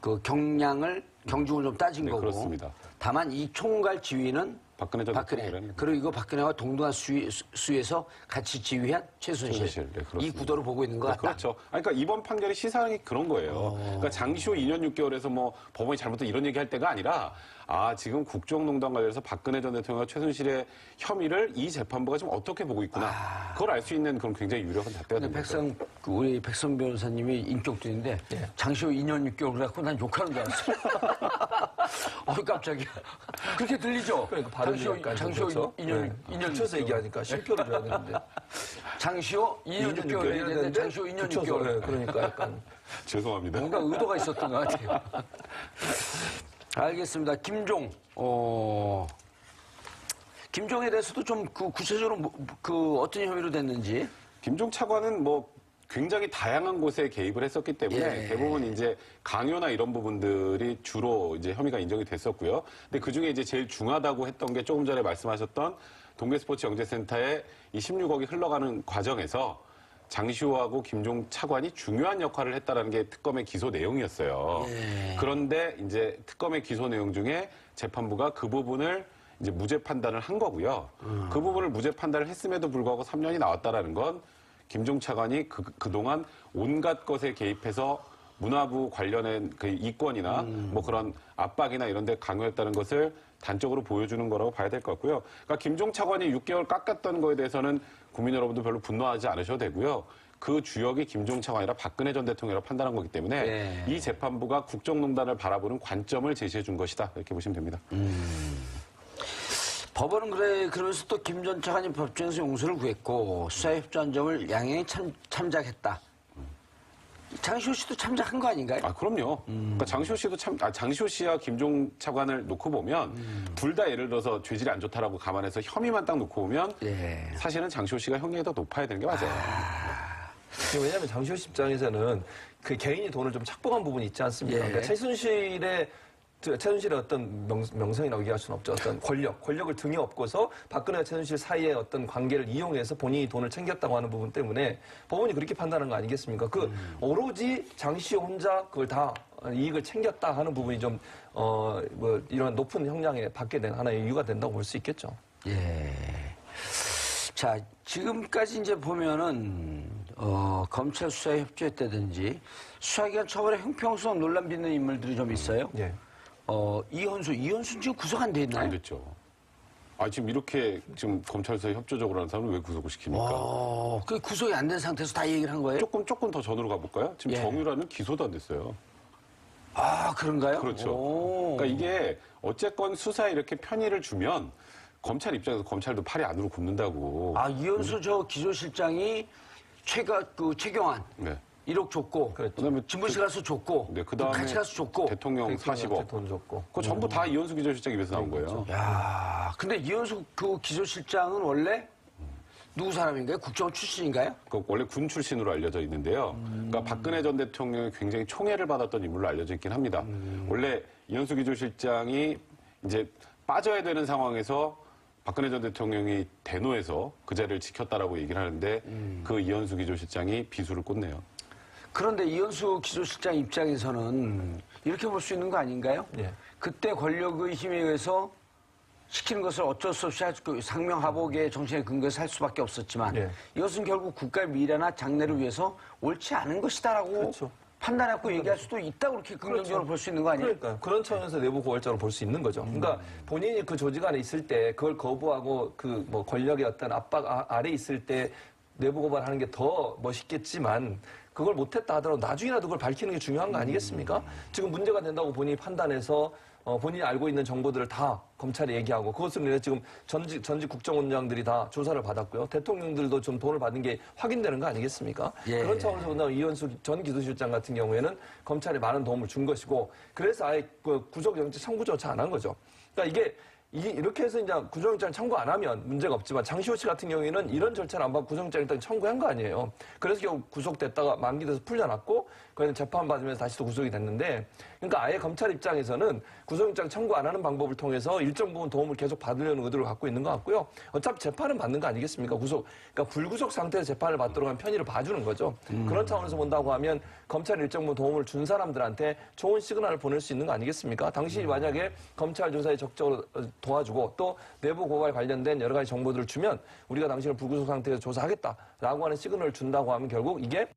그 경중을 좀 따진 네, 거고. 그렇습니다. 다만 이 총괄 지휘는 박근혜 전 대통령이라는 그리고 이거 박근혜와 동등한 수에서 같이 지휘한 최순실. 네, 이 구도를 보고 있는 것 같다. 그렇죠. 그러니까 이번 판결이 시사하는 게 그런 거예요. 그러니까 장시호 2년 6개월에서 법원이 잘못된 이런 얘기할 때가 아니라 아, 지금 국정농단 관련해서 박근혜 전 대통령과 최순실의 혐의를 이 재판부가 지금 어떻게 보고 있구나. 그걸 알 수 있는 그런 굉장히 유력한 잣대가 됩니다. 우리 백성 변호사님이 인격들인데 장시호 2년 6개월 그래갖고 난 욕하는 줄 알았어. 깜짝이야. 그렇게 들리죠? 그러니까 발음이 약간 장시호 그렇죠? 2년 붙여서 얘기하니까 실표를 줘야 되는데. 장시호 2년 6개월 얘기했는데 장시호 2년 6개월. 그러니까 약간. 죄송합니다. 뭔가 의도가 있었던 것 같아요. 알겠습니다. 김종에 대해서도 좀 구체적으로 어떤 혐의로 됐는지. 김종 차관은 뭐 굉장히 다양한 곳에 개입을 했었기 때문에 대부분 이제 강요나 이런 부분들이 주로 이제 혐의가 인정이 됐었고요. 근데 그 중에 이제 제일 중하다고 했던 게 조금 전에 말씀하셨던 동계스포츠 영재센터에 이 16억이 흘러가는 과정에서 장시호하고 김종 차관이 중요한 역할을 했다라는 게 특검의 기소 내용이었어요. 그런데 이제 특검의 기소 내용 중에 재판부가 그 부분을 이제 무죄 판단을 한 거고요. 그 부분을 무죄 판단을 했음에도 불구하고 3년이 나왔다라는 건 김종 차관이 그동안 온갖 것에 개입해서 문화부 관련된 그 이권이나 뭐 그런 압박이나 이런 데 강요했다는 것을 단적으로 보여주는 거라고 봐야 될 것 같고요. 그러니까 김종 차관이 6개월 깎았던 거에 대해서는 국민 여러분도 별로 분노하지 않으셔도 되고요. 그 주역이 김종 차관이라 박근혜 전 대통령이라고 판단한 거기 때문에 이 재판부가 국정농단을 바라보는 관점을 제시해 준 것이다. 이렇게 보시면 됩니다. 법원은 그러면서 또 김 전 차관이 법정에서 용서를 구했고 수사협조안점을 양형에 참작했다. 장시호 씨도 참작한 거 아닌가요? 아, 그럼요. 그러니까 장시호 씨도 장시호 씨와 김종 차관을 놓고 보면 둘 다 예를 들어서 죄질이 안 좋다라고 감안해서 혐의만 딱 놓고 보면 사실은 장시호 씨가 형량이 더 높아야 되는 게 맞아요. 왜냐하면 장시호 씨 입장에서는 그 개인이 돈을 좀 착복한 부분이 있지 않습니까? 그러니까 최순실의 어떤 명성이라고 얘기할 수는 없죠. 어떤 권력을 등에 업고서 박근혜와 최순실 사이의 어떤 관계를 이용해서 본인이 돈을 챙겼다고 하는 부분 때문에 법원이 그렇게 판단한 거 아니겠습니까? 오로지 장시호 혼자 그걸 다 이익을 챙겼다 하는 부분이 좀, 이런 높은 형량에 받게 된 하나의 이유가 된다고 볼 수 있겠죠. 자, 지금까지 이제 보면은, 검찰 수사에 협조했다든지 수사기관 처벌에 형평성 논란 빚는 인물들이 좀 있어요. 이현수 지금 구속 안 돼 있나요? 안 됐죠. 아, 지금 이렇게 지금 검찰에서 협조적으로 하는 사람을 왜 구속을 시킵니까? 그 구속이 안 된 상태에서 다 얘기를 한 거예요? 조금 더 전으로 가볼까요? 지금 정유라는 기소도 안 됐어요. 아, 그런가요? 그렇죠. 그러니까 이게 어쨌건 수사에 이렇게 편의를 주면 검찰 입장에서 검찰도 팔이 안으로 굽는다고. 아, 이현수 저 기조실장이 최경환. 1억 줬고, 그다음에 진보실 가서 줬고, 그다음에 같이 가서 줬고, 대통령 40억 돈 줬고, 그거 전부 다 이현수 기조실장 입에서 나온 거예요. 야, 근데 이현수 그 기조실장은 원래 누구 사람인가요? 국정원 출신인가요? 원래 군 출신으로 알려져 있는데요. 그러니까 박근혜 전 대통령이 굉장히 총애를 받았던 인물로 알려져 있긴 합니다. 원래 이현수 기조실장이 이제 빠져야 되는 상황에서 박근혜 전 대통령이 대노해서 그 자리를 지켰다라고 얘기를 하는데 그 이현수 기조실장이 비수를 꽂네요. 그런데 이현수 기조실장 입장에서는 이렇게 볼 수 있는 거 아닌가요? 그때 권력의 힘에 의해서 시키는 것을 어쩔 수 없이 상명하복의 정신에 근거해서 할 수밖에 없었지만 이것은 결국 국가의 미래나 장래를 위해서 옳지 않은 것이다라고 판단하고 얘기할 수도 있다고 그렇게 긍정적으로 볼 수 있는 거 아니에요? 그러니까 그런 차원에서 내부 고발자로 볼 수 있는 거죠. 그러니까 본인이 그 조직 안에 있을 때 그걸 거부하고 그 뭐 권력의 어떤 압박 아래 있을 때 내부 고발하는 게 더 멋있겠지만 그걸 못했다 하더라도 나중이라도 그걸 밝히는 게 중요한 거 아니겠습니까? 지금 문제가 된다고 본인이 판단해서 본인이 알고 있는 정보들을 다 검찰에 얘기하고 그것으로 인해 지금 전직 국정원장들이 다 조사를 받았고요. 대통령들도 좀 돈을 받은 게 확인되는 거 아니겠습니까? 그런 차원에서 본다면 이현수 전 기조실장 같은 경우에는 검찰에 많은 도움을 준 것이고 그래서 아예 그 구속영장 청구조차 안 한 거죠. 그러니까 이렇게 해서 이제 구속영장 청구 안 하면 문제가 없지만 장시호 씨 같은 경우에는 이런 절차를 안 받고 구속영장 일단 청구한 거 아니에요. 그래서 결국 구속됐다가 만기돼서 풀려났고 그래서 재판 받으면서 다시 또 구속이 됐는데 그러니까 아예 검찰 입장에서는 구속영장 청구 안 하는 방법을 통해서 일정 부분 도움을 계속 받으려는 의도를 갖고 있는 것 같고요. 어차피 재판은 받는 거 아니겠습니까? 그러니까 불구속 상태에서 재판을 받도록 하면 편의를 봐주는 거죠. 그런 차원에서 본다고 하면 검찰이 일정 부분 도움을 준 사람들한테 좋은 시그널을 보낼 수 있는 거 아니겠습니까? 당신이 만약에 검찰 조사에 적극적으로 도와주고 또 내부 고발 관련된 여러 가지 정보들을 주면 우리가 당신을 불구속 상태에서 조사하겠다라고 하는 시그널을 준다고 하면 결국 이게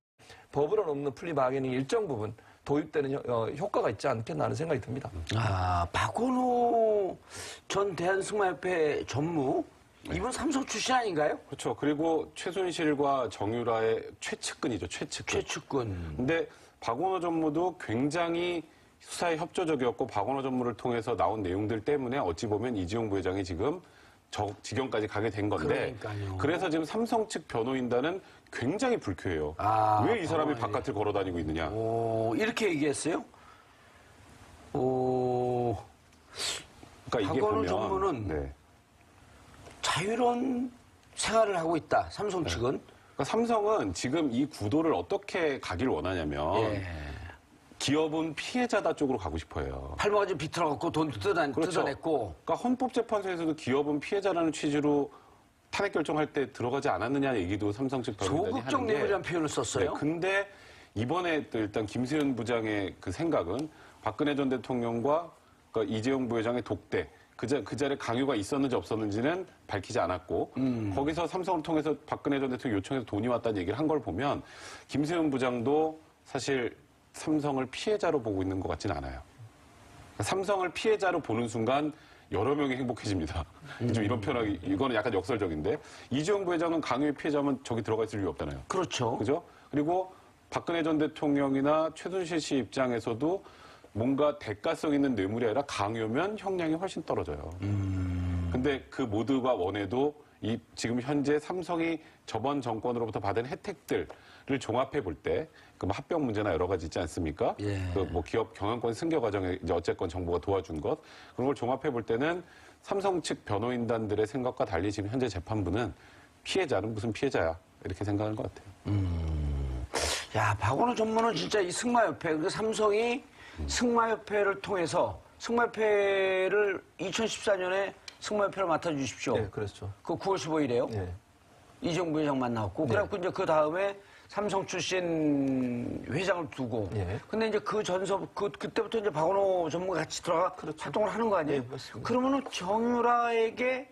법으로는 없는 플리 바게닝 일정 부분 도입되는 효과가 있지 않겠나 하는 생각이 듭니다. 박원호 전 대한승마협회 전무 이분 삼성 출신 아닌가요? 그렇죠. 그리고 최순실과 정유라의 최측근이죠. 최측근. 근데 박원호 전무도 굉장히 수사에 협조적이었고 박원호 전무를 통해서 나온 내용들 때문에 어찌 보면 이재용 부회장이 지금 저 지경까지 가게 된 건데 그러니까요. 그래서 지금 삼성 측 변호인단은 굉장히 불쾌해요. 왜 이 사람이 바깥을 걸어 다니고 있느냐. 이렇게 얘기했어요? 그러니까 이게 박원호 보면 전무는 네. 자유로운 생활을 하고 있다. 삼성 측은. 그러니까 삼성은 지금 이 구도를 어떻게 가길 원하냐면 기업은 피해자다 쪽으로 가고 싶어요. 팔목까지 비틀어갖고 돈 뜯어냈고. 그러니까 헌법재판소에서도 기업은 피해자라는 취지로 탄핵 결정할 때 들어가지 않았느냐 얘기도 삼성 측 변호인단이 하는데. 소극적 내부자는 표현을 썼어요. 네, 근데 이번에 또 일단 김수현 부장의 그 생각은 박근혜 전 대통령과 그러니까 이재용 부회장의 독대 그 자리에 강요가 있었는지 없었는지는 밝히지 않았고 거기서 삼성을 통해서 박근혜 전 대통령 요청해서 돈이 왔다는 얘기를 한 걸 보면 김수현 부장도 사실 삼성을 피해자로 보고 있는 것 같지는 않아요. 삼성을 피해자로 보는 순간 여러 명이 행복해집니다. 좀 이런 표현하기 이거는 약간 역설적인데 이재용 부회장은 강요의 피해자면 저기 들어가 있을 이유 없잖아요. 그렇죠. 그죠? 그리고 박근혜 전 대통령이나 최순실 씨 입장에서도 뭔가 대가성 있는 뇌물이 아니라 강요면 형량이 훨씬 떨어져요. 근데 그 모두가 원해도 이 지금 현재 삼성이 저번 정권으로부터 받은 혜택들을 종합해 볼 때 그 합병 문제나 여러 가지 있지 않습니까? 그 뭐 기업 경영권 승계 과정에 이제 어쨌건 정부가 도와준 것 그런 걸 종합해 볼 때는 삼성 측 변호인단들의 생각과 달리 지금 현재 재판부는 피해자는 무슨 피해자야 이렇게 생각하는 것 같아요. 야, 박원호 전무는 진짜 이 승마협회, 그 삼성이 승마협회를 통해서 승마협회를 2014년에 승마협회를 맡아주십시오. 네, 그렇죠. 그 9월 15일에요. 네. 이재용 부회장 만나고. 그래갖고 이제 그 다음에 삼성 출신 회장을 두고. 예. 근데 이제 그 그때부터 이제 박원호 전무가 같이 들어가 활동을 하는 거 아니에요? 네, 맞습니다. 그러면은 정유라에게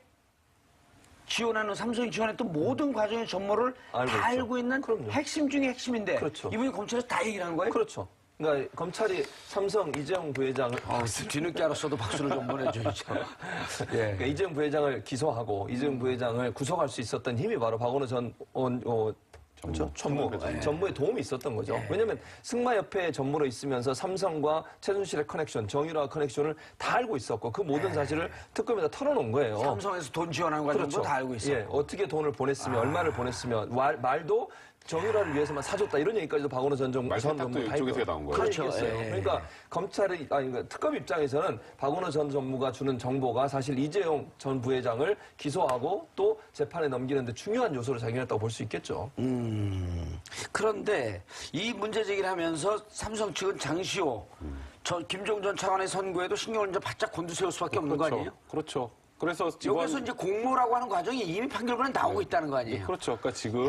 지원하는 삼성이 지원했던 모든 과정의 전모를 알고 다 있죠. 알고 있는 그럼요. 핵심 중에 핵심인데 그렇죠. 이분이 검찰에서 다 얘기를 하는 거예요? 그렇죠. 그러니까 검찰이 삼성 이재용 부회장을 뒤늦게 알았어도 박수를 좀 보내줘야죠. 예. 그러니까 이재용 부회장을 기소하고 이재용 부회장을 구속할 수 있었던 힘이 바로 박원호 전 전무의 도움이 있었던 거죠. 왜냐하면 승마협회 전무로 있으면서 삼성과 최순실의 커넥션, 정유라 커넥션을 다 알고 있었고 그 모든 사실을 특검에다 털어놓은 거예요. 삼성에서 돈 지원하는 과정도 다 알고 있어요. 예, 어떻게 돈을 보냈으며 얼마를 보냈으며 말도 정유라를 위해서만 사줬다 이런 얘기까지도 박원호 전 전무 말세탁도 이쪽에서 나온 거예요. 그렇죠. 얘기했어요. 예. 그러니까 검찰이 그러니까 특검 입장에서는 박원호 전 전무가 주는 정보가 사실 이재용 전 부회장을 기소하고 또 재판에 넘기는데 중요한 요소로 작용했다고 볼 수 있겠죠. 그런데 이 문제 제기를 하면서 삼성 측은 장시호, 김종 전 차관의 선고에도 신경을 이제 바짝 곤두세울 수밖에 없는 거 아니에요? 그렇죠. 그래서 여기서 이제 공모라고 하는 과정이 이미 판결문에 나오고 있다는 거 아니에요? 그렇죠. 그러니까 지금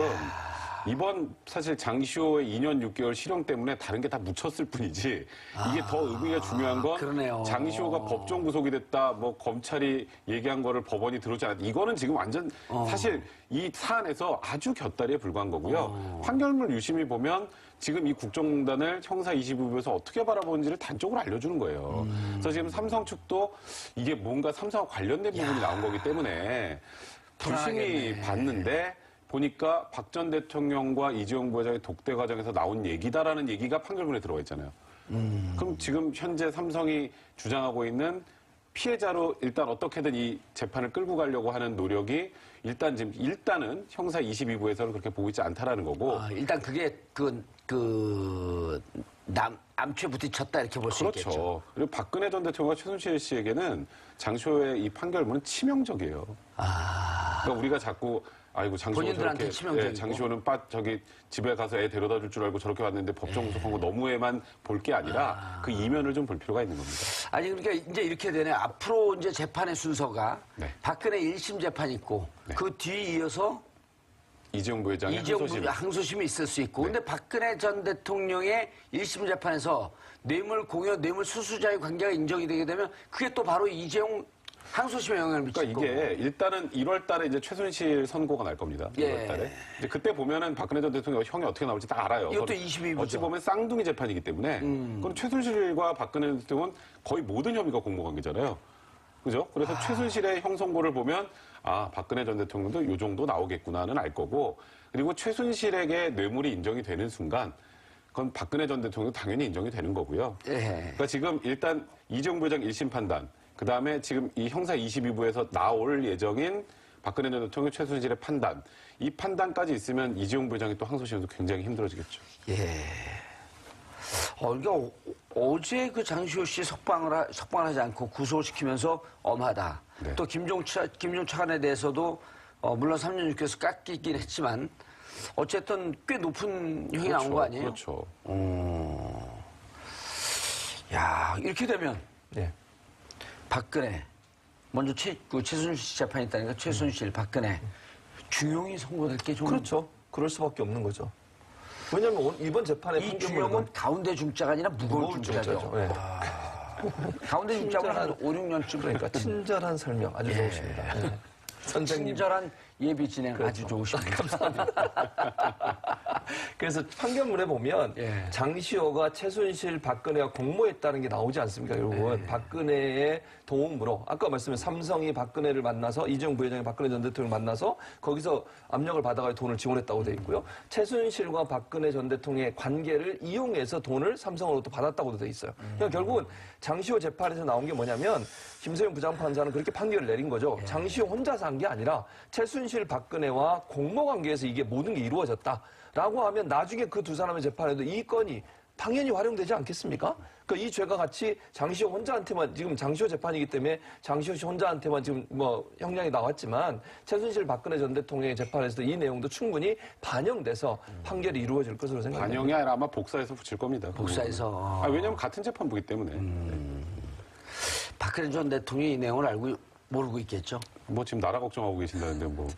이번 사실 장시호의 2년 6개월 실형 때문에 다른 게 다 묻혔을 뿐이지 이게 더 의미가 중요한 건 그러네요. 장시호가 법정 구속이 됐다 뭐 검찰이 얘기한 거를 법원이 들어오지 않았다 이거는 지금 완전 사실 이 사안에서 아주 곁다리에 불과한 거고요. 판결문 유심히 보면 지금 이 국정농단을 형사 22부에서 어떻게 바라보는지를 단적으로 알려주는 거예요. 그래서 지금 삼성 측도 이게 뭔가 삼성과 관련된 부분이 나온 거기 때문에 유심히 봤는데 보니까 박 전 대통령과 이재용 부회장의 독대 과정에서 나온 얘기다라는 얘기가 판결문에 들어가 있잖아요. 그럼 지금 현재 삼성이 주장하고 있는 피해자로 일단 어떻게든 이 재판을 끌고 가려고 하는 노력이 일단은 형사 22부에서는 그렇게 보고 있지 않다라는 거고. 일단 그게 암초에 부딪혔다 이렇게 볼 수 있겠죠. 그렇죠. 그리고 박근혜 전 대통령과 최순실 씨에게는 장시호의 이 판결문은 치명적이에요. 그러니까 우리가 자꾸 아이고 장시호 본인들한테 저렇게 치명적이고. 장시호는 저기 집에 가서 애 데려다 줄 줄 알고 저렇게 왔는데 법정 구속한 거 너무에만 볼 게 아니라 그 이면을 좀 볼 필요가 있는 겁니다. 아니 그러니까 이제 이렇게 되네. 앞으로 이제 재판의 순서가 네. 박근혜 1심 재판 있고 그 뒤에 이어서 이재용 부회장의 이재용 항소심. 항소심이 있을 수 있고. 근데 박근혜 전 대통령의 1심 재판에서 뇌물 공여, 뇌물 수수자의 관계가 인정이 되게 되면 그게 또 바로 이재용 항소심에 영향을 미칠 그러니까 이게 일단은 1월 달에 이제 최순실 선고가 날 겁니다. 예. 1월 달에. 이제 그때 보면은 박근혜 전 대통령 형이 어떻게 나올지 다 알아요. 이것도 22부죠. 어찌 보면 쌍둥이 재판이기 때문에 그럼 최순실과 박근혜 전 대통령은 거의 모든 혐의가 공모관계잖아요. 그죠? 그래서 최순실의 형 선고를 보면 아, 박근혜 전 대통령도 이 정도 나오겠구나는 알 거고 그리고 최순실에게 뇌물이 인정이 되는 순간 그건 박근혜 전 대통령도 당연히 인정이 되는 거고요. 예. 그러니까 지금 일단 이재용 부회장 1심 판단 그다음에 지금 이 형사 22부에서 나올 예정인 박근혜 전 대통령 최순실의 판단. 이 판단까지 있으면 이재용 부회장이 또 항소심에서 굉장히 힘들어지겠죠. 예. 그러니까 어제 그 장시호 씨 석방을 하지 않고 구속시키면서 엄하다. 네. 또 김종 차관에 대해서도 물론 3년 6개월에서 깎이긴 했지만 어쨌든 꽤 높은 형이 나온 거 아니에요? 그렇죠. 야, 이렇게 되면 네. 박근혜 먼저 최순실 씨 재판이 있다니까 최순실, 박근혜 주용이 선고될 게 좀 그렇죠. 그럴 수밖에 없는 거죠. 왜냐하면 이번 재판의 이 판결문은 주용은 가운데 중자가 아니라 무거운 중자죠. 네. 가운데 중자가 한 5, 6년쯤 그러니까 친절한 설명 아주 좋으십니다. 네. 선생님. 친절한 예비 진행 아주 좋으십니다. 그래서 판결문에 보면 예. 장시호가 최순실, 박근혜와 공모했다는 게 나오지 않습니까, 여러분? 박근혜의 도움으로 아까 말씀드린 삼성이 박근혜를 만나서 이재용 부회장이 박근혜 전 대통령을 만나서 거기서 압력을 받아가 돈을 지원했다고 돼 있고요. 최순실과 박근혜 전 대통령의 관계를 이용해서 돈을 삼성으로부터 받았다고도 돼 있어요. 그러니까 결국은 장시호 재판에서 나온 게 뭐냐면 김세용 부장판사는 그렇게 판결을 내린 거죠. 장시호 혼자서 한 게 아니라 최순실, 박근혜와 공모 관계에서 이게 모든 게 이루어졌다라고 하면 나중에 그 두 사람의 재판에도 이 건이 당연히 활용되지 않겠습니까? 그러니까 이 죄가 같이 장시호 혼자한테만 지금 장시호 재판이기 때문에 장시호 씨 혼자한테만 지금 뭐 형량이 나왔지만 최순실, 박근혜 전 대통령의 재판에서도 이 내용도 충분히 반영돼서 판결이 이루어질 것으로 생각합니다. 반영이 아니라 아마 복사해서 붙일 겁니다. 복사해서. 왜냐하면 같은 재판부기 때문에. 박근혜 전 대통령이 이 내용을 모르고 있겠죠. 뭐 지금 나라 걱정하고 계신다는데 뭐.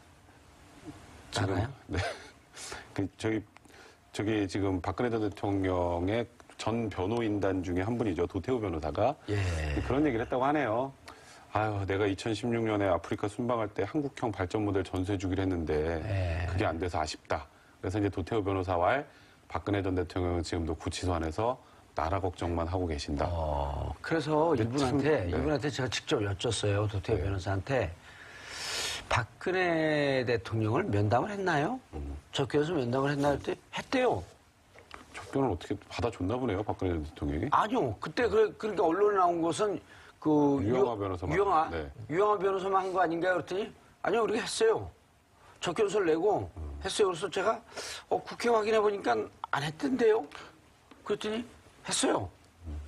나라요? 네. 저기 지금 박근혜 전 대통령의 전 변호인단 중에 한 분이죠. 도태우 변호사가 그런 얘기를 했다고 하네요. 아유, 내가 2016년에 아프리카 순방할 때 한국형 발전 모델 전수해 주기로 했는데 그게 안 돼서 아쉽다. 그래서 이제 도태우 변호사와 박근혜 전 대통령은 지금도 구치소 안에서 나라 걱정만 하고 계신다. 그래서 이분한테 네. 제가 직접 여쭸어요. 도태우 변호사한테. 박근혜 대통령을 면담을 했나요? 적교에서 면담을 했나요? 했더니 했대요. 접견을 어떻게 받아줬나 보네요, 박근혜 전 대통령이. 아니요. 그때 그러니까 언론에 나온 것은 그 유영하 변호사만. 네. 유영하 변호사만 한 거 아닌가요? 그랬더니 아니요, 우리가 했어요. 적견서를 내고 했어요. 그래서 제가 국회 확인해 보니까 안 했던데요. 그랬더니 했어요.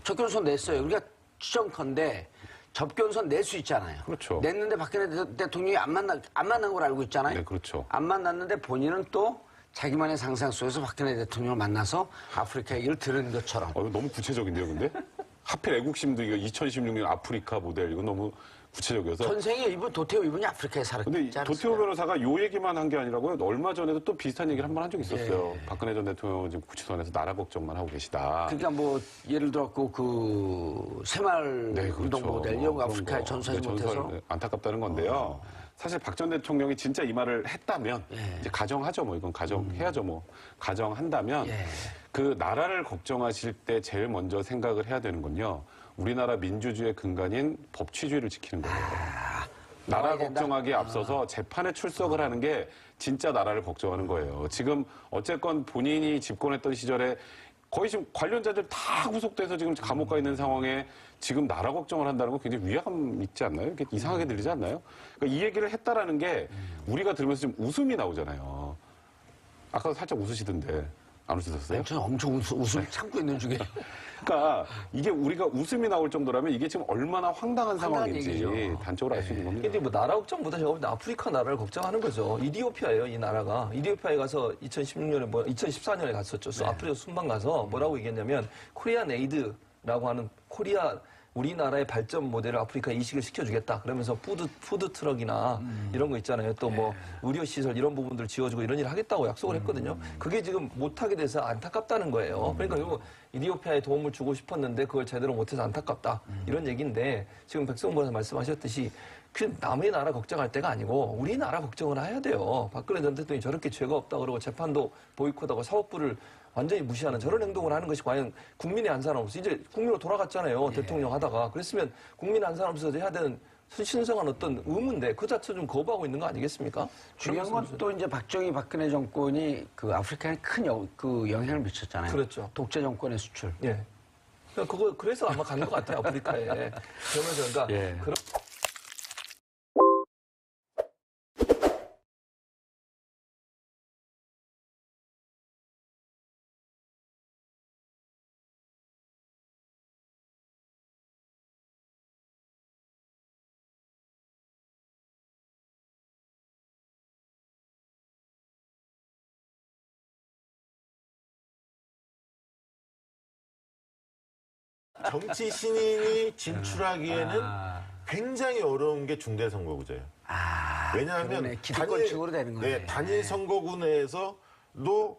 적견서 냈어요. 우리가 추정컨대 접견서 낼 수 있잖아요. 그렇죠. 냈는데 박근혜 대통령이 안 만난 걸 알고 있잖아요. 네, 그렇죠. 안 만났는데 본인은 또 자기만의 상상 속에서 박근혜 대통령을 만나서 아프리카 얘기를 들은 것처럼. 이거 너무 구체적인데요, 근데? 하필 애국심도 이거 2016년 아프리카 모델, 이거 너무 구체적이어서. 전생에 도태우 이분이 아프리카에 살았지 근데 않았어요? 도태우 변호사가 요 얘기만 한 게 아니라고요. 얼마 전에도 또 비슷한 얘기를 한 번 한 적이 있었어요. 박근혜 전 대통령은 지금 구치소 안에서 나라 걱정만 하고 계시다. 그러니까 뭐 예를 들었고 그 새마을 운동 모델 영 아프리카에 전수하지 못해서 안타깝다는 건데요. 사실 박 전 대통령이 진짜 이 말을 했다면 이제 가정하죠. 뭐 이건 가정해야죠. 뭐 가정한다면 그 나라를 걱정하실 때 제일 먼저 생각을 해야 되는 건요. 우리나라 민주주의의 근간인 법치주의를 지키는 거예요. 나라 걱정하기에 앞서서 재판에 출석을 하는 게 진짜 나라를 걱정하는 거예요. 지금 어쨌건 본인이 집권했던 시절에 거의 지금 관련자들 다 구속돼서 지금 감옥 가 있는 상황에 지금 나라 걱정을 한다는 건 굉장히 위화감 있지 않나요? 이렇게 이상하게 들리지 않나요? 그러니까 이 얘기를 했다라는 게 우리가 들으면서 좀 웃음이 나오잖아요. 아까도 살짝 웃으시던데. 안 웃으셨어요? 저는 엄청 웃음 참고 있는 중에. 그러니까 이게 우리가 웃음이 나올 정도라면 이게 지금 얼마나 황당한 상황인지 얘기죠. 단적으로 알 수 있는 겁니다. 근데 뭐 나라 걱정보다 제가 볼 때 아프리카 나라를 걱정하는 거죠. 이디오피아예요, 이 나라가. 이디오피아에 가서 2014년에 갔었죠. 아프리카 순방 가서 뭐라고 얘기했냐면 코리안 에이드라고 하는 코리아 우리나라의 발전 모델을 아프리카에 이식을 시켜주겠다. 그러면서 푸드 트럭이나 이런 거 있잖아요. 또 뭐 의료 시설 이런 부분들 지어주고 이런 일을 하겠다고 약속을 했거든요. 그게 지금 못하게 돼서 안타깝다는 거예요. 그러니까 결국 이디오피아에 도움을 주고 싶었는데 그걸 제대로 못해서 안타깝다. 이런 얘기인데 지금 백성보다 말씀하셨듯이 그 남의 나라 걱정할 때가 아니고 우리나라 걱정을 해야 돼요. 박근혜 전 대통령이 저렇게 죄가 없다 그러고 재판도 보이콧하고 사법부를 완전히 무시하는 저런 행동을 하는 것이 과연 국민의 한 사람 없어. 이제 국민으로 돌아갔잖아요. 대통령 하다가. 그랬으면 국민 한 사람 없어서 해야 되는 신성한 어떤 의무인데 그 자체 좀 거부하고 있는 거 아니겠습니까? 중요한 건 또 이제 박정희 박근혜 정권이 아프리카에 큰 영향을 미쳤잖아요. 그렇죠. 독재 정권의 수출. 예. 그래서 아마 간 것 같아요. 아프리카에. 그러면서 그러니까 그런 정치 신인이 진출하기에는 굉장히 어려운 게 중대선거구제예요. 왜냐하면 기득권층으로 되는 거네. 단일 선거구 내에서도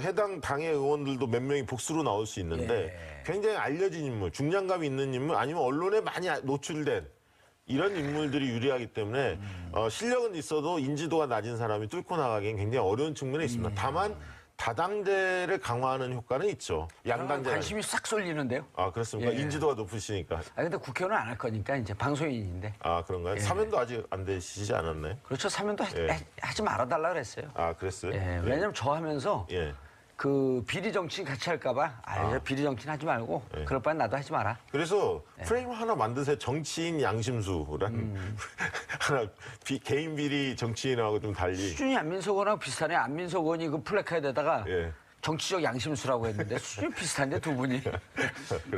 해당 당의 의원들도 몇 명이 복수로 나올 수 있는데 굉장히 알려진 인물, 중량감이 있는 인물 아니면 언론에 많이 노출된 이런 인물들이 유리하기 때문에 실력은 있어도 인지도가 낮은 사람이 뚫고 나가기엔 굉장히 어려운 측면이 있습니다. 다만 다당제를 강화하는 효과는 있죠. 양당제 관심이 싹 쏠리는데요. 아 그렇습니까? 인지도가 높으시니까. 근데 국회의원은 안 할 거니까 이제 방송인인데. 아 그런가요? 사면도 아직 안 되시지 않았나요? 그렇죠. 사면도 하지 말아달라 그랬어요. 아 그랬어요? 왜냐면 저 하면서 그 비리 정치인 같이 할까봐 비리 정치인 하지 말고 그럴 바엔 나도 하지 마라. 그래서 프레임 하나 만드세요. 정치인 양심수라는 하나 개인 비리 정치인하고 좀 달리. 수준이 안민석 의원하고 비슷하네. 안민석 의원이 그 플래카드에다가 정치적 양심수라고 했는데 수준이 비슷한데 두 분이.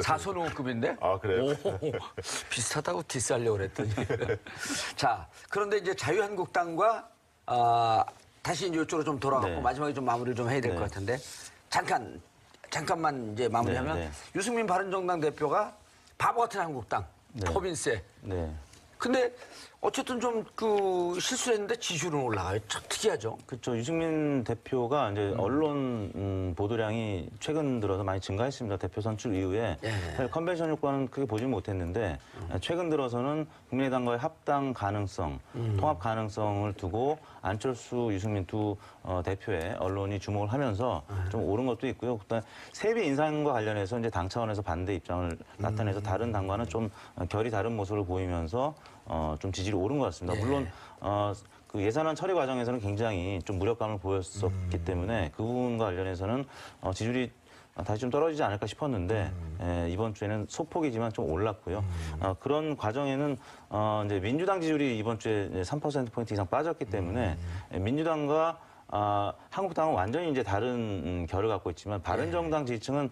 사선호급인데? 아 그래요? 오, 비슷하다고 디스하려고 그랬더니. 자, 그런데 이제 자유한국당과 다시 이제 이쪽으로 좀 돌아가고 마지막에 좀 마무리를 좀 해야 될 것 같은데 잠깐만 이제 마무리하면 유승민 바른정당 대표가 바보 같은 한국당 법인세. 근데 어쨌든 좀 실수했는데 지지율은 올라가요. 참 특이하죠. 그렇죠. 유승민 대표가 이제 언론 보도량이 최근 들어서 많이 증가했습니다. 대표 선출 이후에 사실 컨벤션 효과는 크게 보지 못했는데 최근 들어서는 국민의당과의 합당 가능성, 통합 가능성을 두고 안철수, 유승민 두 대표의 언론이 주목을 하면서 좀 오른 것도 있고요. 그다음에 세비 인상과 관련해서 이제 당 차원에서 반대 입장을 나타내서 다른 당과는 좀 결이 다른 모습을 보이면서 좀 지지율이 오른 것 같습니다. 물론 그 예산안 처리 과정에서는 굉장히 좀 무력감을 보였었기 때문에 그 부분과 관련해서는 지지율이 다시 좀 떨어지지 않을까 싶었는데 이번 주에는 소폭이지만 좀 올랐고요. 그런 과정에는 이제 민주당 지지율이 이번 주에 3%포인트 이상 빠졌기 때문에 민주당과 한국당은 완전히 이제 다른 결을 갖고 있지만 바른정당 지지층은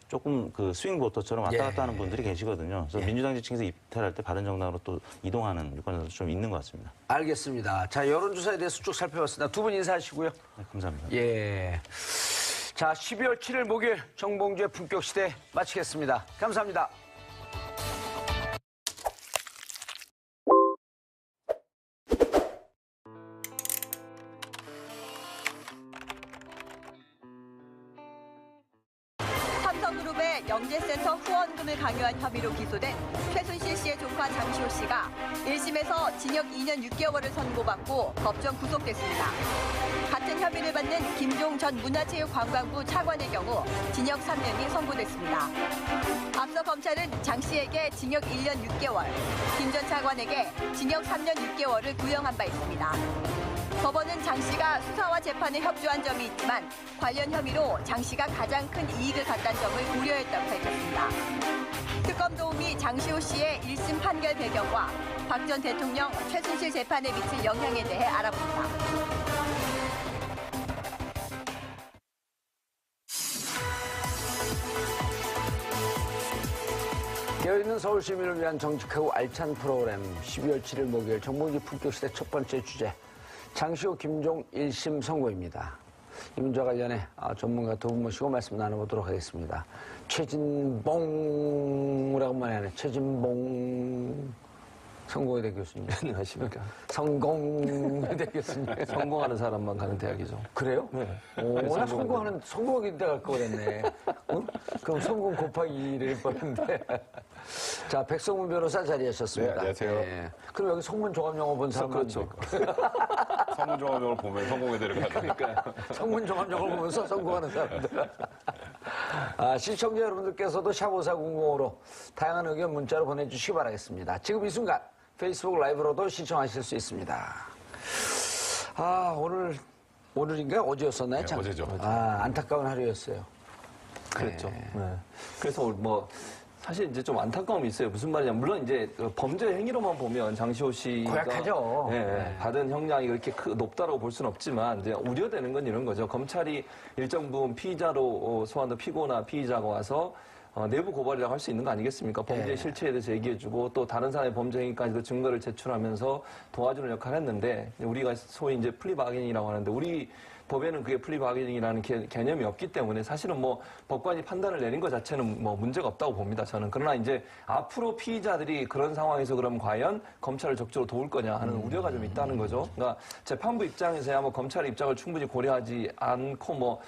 조금 그 스윙 보터처럼 왔다 갔다 하는 분들이 계시거든요. 그래서 민주당 지층에서 이탈할 때 바른정당으로 또 이동하는 유권자도 좀 있는 것 같습니다. 알겠습니다. 자, 여론조사에 대해서 쭉 살펴봤습니다. 두 분 인사하시고요. 네, 감사합니다. 자, 12월 7일 목요일 정봉주의 품격시대 마치겠습니다. 감사합니다. 삼성그룹의 영재센터 후원금을 강요한 혐의로 기소된 최순실 씨의 조카 장시호 씨가 1심에서 징역 2년 6개월을 선고받고 법정 구속됐습니다. 같은 혐의를 받는 김종 전 문화체육관광부 차관의 경우 징역 3년이 선고됐습니다. 앞서 검찰은 장 씨에게 징역 1년 6개월, 김 전 차관에게 징역 3년 6개월을 구형한 바 있습니다. 법원은 장 씨가 수사와 재판에 협조한 점이 있지만 관련 혐의로 장 씨가 가장 큰 이익을 갖다는 점을 고려했다고 밝혔습니다. 특검 도움이 장시호 씨의 1심 판결 배경과 박 전 대통령 최순실 재판에 미칠 영향에 대해 알아봅니다. 깨어있는 서울 시민을 위한 정직하고 알찬 프로그램 12월 7일 목요일 정봉주 품격시대 첫 번째 주제 장시호 김종 1심 선고입니다. 이 문제와 관련해 전문가 두 분 모시고 말씀 나눠보도록 하겠습니다. 최진봉 오래간만에 하네. 최진봉 성공회대 교수님. 안녕하십니까. 성공회대 교수님. 성공하는 사람만 가는 대학이죠. 그래요? 네. 오, 나 성공하기 때 갈 거랬네. 어? 그럼 성공 곱하기 2를 뻔했는데. 자, 백성문 변호사 자리하셨습니다. 네, 안녕하세요. 예. 그럼 여기 성문 종합영어 본 사람 그렇죠. 성문종합용을 보면 성공회대를 가니까. 그러니까 성문 종합영어를 보면서 성공하는 사람들. 아, 시청자 여러분들께서도 샵5400으로 다양한 의견 문자로 보내주시기 바라겠습니다. 지금 이 순간 페이스북 라이브로도 시청하실 수 있습니다. 아, 오늘인가? 어제였었나요? 네, 어제죠. 아, 안타까운 하루였어요. 그랬죠. 네. 그래서 뭐 사실 이제 좀 안타까움이 있어요. 무슨 말이냐. 물론 이제 범죄 행위로만 보면 장시호 씨가 고약하죠. 네, 받은 형량이 그렇게 높다고 볼 수는 없지만 이제 우려되는 건 이런 거죠. 검찰이 일정 부분 피의자로 소환된 피고나 피의자가 와서 내부 고발이라고 할 수 있는 거 아니겠습니까? 범죄의 실체에 대해서 얘기해주고 또 다른 사람의 범죄 행위까지도 증거를 제출하면서 도와주는 역할을 했는데 우리가 소위 이제 플리바게닝이라고 하는데 우리 법에는 그게 플리바게닝이라는 개념이 없기 때문에 사실은 뭐 법관이 판단을 내린 것 자체는 뭐 문제가 없다고 봅니다. 저는. 그러나 이제 앞으로 피의자들이 그런 상황에서 그럼 과연 검찰을 적극적으로 도울 거냐 하는 우려가 좀 있다는 거죠. 그러니까 재판부 입장에서야 뭐 검찰의 입장을 충분히 고려하지 않고 뭐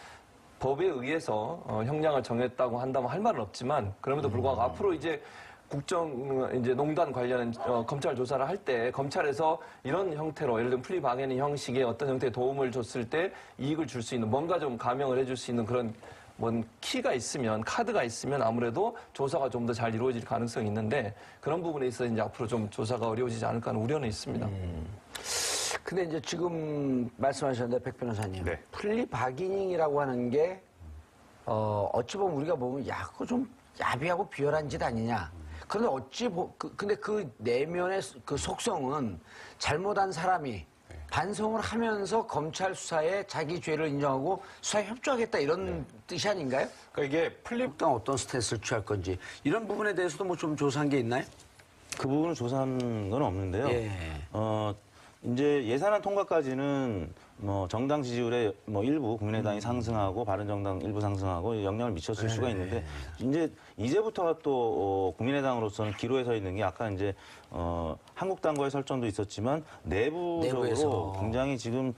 법에 의해서 형량을 정했다고 한다면 할 말은 없지만 그럼에도 불구하고 앞으로 이제 국정농단 관련 검찰 조사를 할 때 검찰에서 이런 형태로 예를 들면 플리바게닝 형식의 어떤 형태의 도움을 줬을 때 이익을 줄 수 있는 뭔가 좀 감형을 해줄 수 있는 그런 뭔 키가 있으면 카드가 있으면 아무래도 조사가 좀 더 잘 이루어질 가능성이 있는데 그런 부분에 있어서 이제 앞으로 좀 조사가 어려워지지 않을까 하는 우려는 있습니다. 근데 이제 지금 말씀하셨는데 백 변호사님, 네. 플리바게닝이라고 하는 게 어찌 보면 우리가 보면 야, 그거 좀 야비하고 비열한 짓 아니냐. 그런데 근데 그 내면의 그 속성은 잘못한 사람이 반성을 하면서 검찰 수사에 자기 죄를 인정하고 수사에 협조하겠다 이런 뜻이 아닌가요? 그러니까 이게 일단 어떤 스탠스를 취할 건지 이런 부분에 대해서도 뭐 좀 조사한 게 있나요? 그 부분을 조사한 건 없는데요. 예. 이제 예산안 통과까지는 뭐 정당 지지율의 뭐 일부 국민의당이 상승하고 바른정당 일부 상승하고 영향을 미쳤을 수가 있는데 이제부터가 또 국민의당으로서는 기로에 서 있는 게 아까 이제 한국당과의 설전도 있었지만 내부적으로 내부에서. 굉장히 지금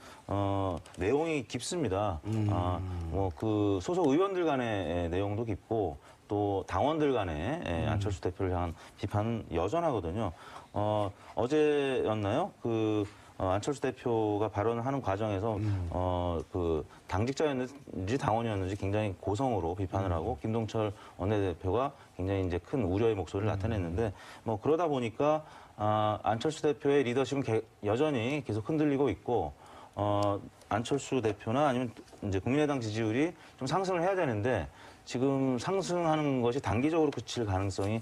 내용이 깊습니다. 뭐 그 소속 의원들 간의 내용도 깊고 또 당원들 간의 안철수 대표를 향한 비판은 여전하거든요. 어제였나요? 안철수 대표가 발언을 하는 과정에서 그 당직자였는지 당원이었는지 굉장히 고성으로 비판을 하고 김동철 원내대표가 굉장히 이제 큰 우려의 목소리를 나타냈는데 뭐 그러다 보니까 안철수 대표의 리더십은 여전히 계속 흔들리고 있고 안철수 대표나 아니면 이제 국민의당 지지율이 좀 상승을 해야 되는데 지금 상승하는 것이 단기적으로 그칠 가능성이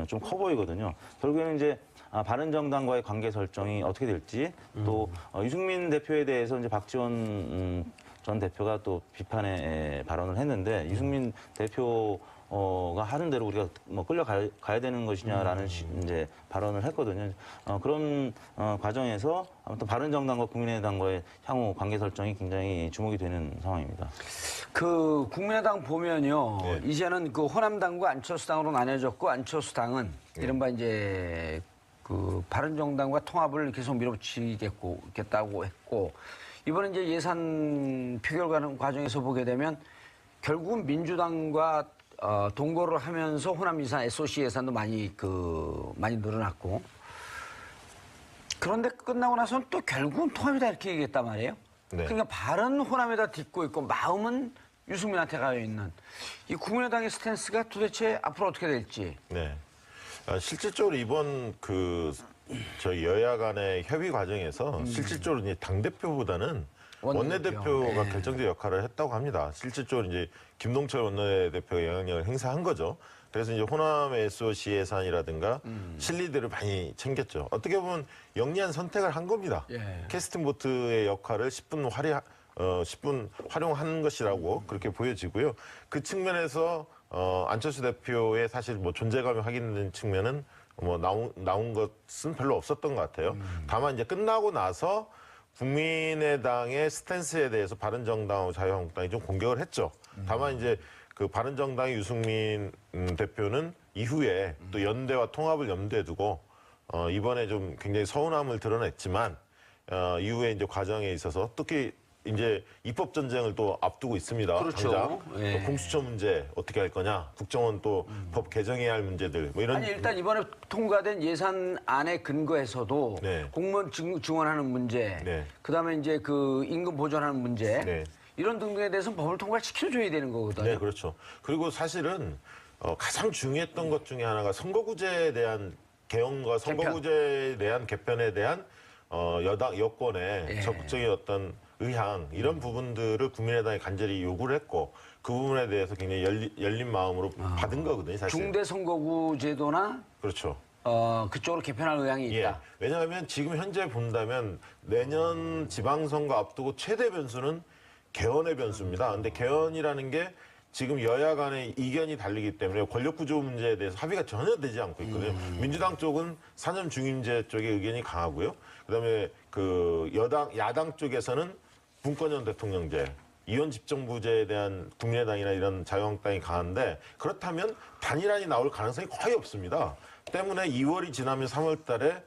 좀 커 보이거든요. 결국에는 이제 바른정당과의 관계 설정이 어떻게 될지 또 유승민 대표에 대해서 이제 박지원 전 대표가 또 비판의 발언을 했는데 유승민 대표가 하는 대로 우리가 뭐 끌려가야 되는 것이냐라는 이제 발언을 했거든요. 그런 과정에서 아무튼 바른정당과 국민의당과의 향후 관계 설정이 굉장히 주목이 되는 상황입니다. 그 국민의당 보면요, 네. 이제는 그 호남당과 안철수당으로 나뉘어졌고 안철수당은 이른바 이제 그 바른정당과 통합을 계속 밀어붙이겠다고 했고 이번에 이제 예산 표결 과정에서 보게 되면 결국은 민주당과 동거를 하면서 호남 예산, SOC 예산도 많이 늘어났고 그런데 끝나고 나서는 또 결국은 통합이다 이렇게 얘기했단 말이에요. 네. 그러니까 발은 호남에다 딛고 있고 마음은 유승민한테 가여 있는 이 국민의당의 스탠스가 도대체 앞으로 어떻게 될지. 네. 실질적으로 이번 저희 여야 간의 협의 과정에서 실질적으로 이제 당대표보다는 원내대표가 결정적 역할을 했다고 합니다. 실질적으로 이제 김동철 원내대표가 영향력을 행사한 거죠. 그래서 이제 호남의 SOC 예산이라든가 실리들을 많이 챙겼죠. 어떻게 보면 영리한 선택을 한 겁니다. 예. 캐스팅 보트의 역할을 10분 활용한 것이라고 그렇게 보여지고요. 그 측면에서 안철수 대표의 사실 뭐 존재감이 확인된 측면은 뭐 나온 것은 별로 없었던 것 같아요. 다만 이제 끝나고 나서 국민의당의 스탠스에 대해서 바른정당하고 자유한국당이 좀 공격을 했죠. 다만 이제 그 바른정당의 유승민 대표는 이후에 또 연대와 통합을 염두에 두고 이번에 좀 굉장히 서운함을 드러냈지만 이후에 이제 과정에 있어서 특히 이제 입법 전쟁을 또 앞두고 있습니다. 그렇죠. 당장 예. 또 공수처 문제 어떻게 할 거냐, 국정원 또 법 개정해야 할 문제들 뭐 이런. 아니 일단 이번에 통과된 예산안에 근거에서도 네. 공무원 증원하는 문제, 네. 그다음에 이제 그 임금 보전하는 문제 네. 이런 등등에 대해서는 법을 통과시켜줘야 되는 거거든요. 네, 그렇죠. 그리고 사실은 가장 중요했던 것 중에 하나가 선거구제에 대한 개헌과 선거구제에 대한 개편에 대한 여권의 예. 적극적인 어떤 의향 이런 부분들을 국민의당이 간절히 요구를 했고 그 부분에 대해서 굉장히 열린 마음으로 받은 거거든요, 사실. 중대선거구 제도나 그렇죠. 그쪽으로 개편할 의향이 있다. 예. 왜냐하면 지금 현재 본다면 내년 지방선거 앞두고 최대 변수는 개헌의 변수입니다. 근데 개헌이라는 게 지금 여야 간의 이견이 달리기 때문에 권력구조 문제에 대해서 합의가 전혀 되지 않고 있거든요. 민주당 쪽은 산업 중임제 쪽에 의견이 강하고요. 그다음에 그 야당 쪽에서는 분권형 대통령제, 이원 집정부제에 대한 국민의당이나 이런 자유한국당이 강한데 그렇다면 단일안이 나올 가능성이 거의 없습니다. 때문에 2월이 지나면 3월 달에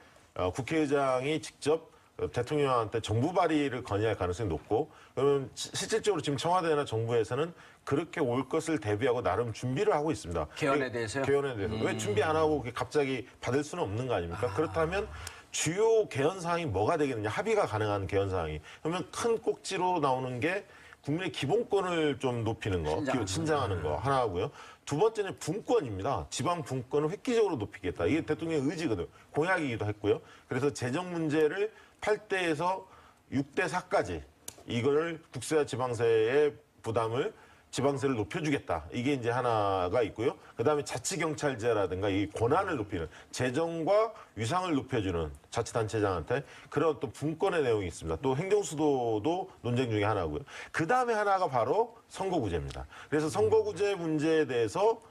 국회의장이 직접 대통령한테 정부 발의를 건의할 가능성이 높고 그러면 실질적으로 지금 청와대나 정부에서는 그렇게 올 것을 대비하고 나름 준비를 하고 있습니다. 개헌에 대해서요? 개헌에 대해서. 왜 준비 안 하고 갑자기 받을 수는 없는 거 아닙니까? 그렇다면 주요 개헌 사항이 뭐가 되겠느냐. 합의가 가능한 개헌 사항이. 그러면 큰 꼭지로 나오는 게 국민의 기본권을 좀 높이는 거, 신장하는 거 하나고요. 두 번째는 분권입니다. 지방 분권을 획기적으로 높이겠다. 이게 대통령의 의지거든요. 공약이기도 했고요. 그래서 재정 문제를 8대에서 6대 4까지 이거를 국세와 지방세의 부담을 지방세를 높여주겠다. 이게 이제 하나가 있고요. 그다음에 자치경찰제라든가 이 권한을 높이는 재정과 위상을 높여주는 자치단체장한테 그런 또 분권의 내용이 있습니다. 또 행정수도도 논쟁 중에 하나고요. 그다음에 하나가 바로 선거구제입니다. 그래서 선거구제 문제에 대해서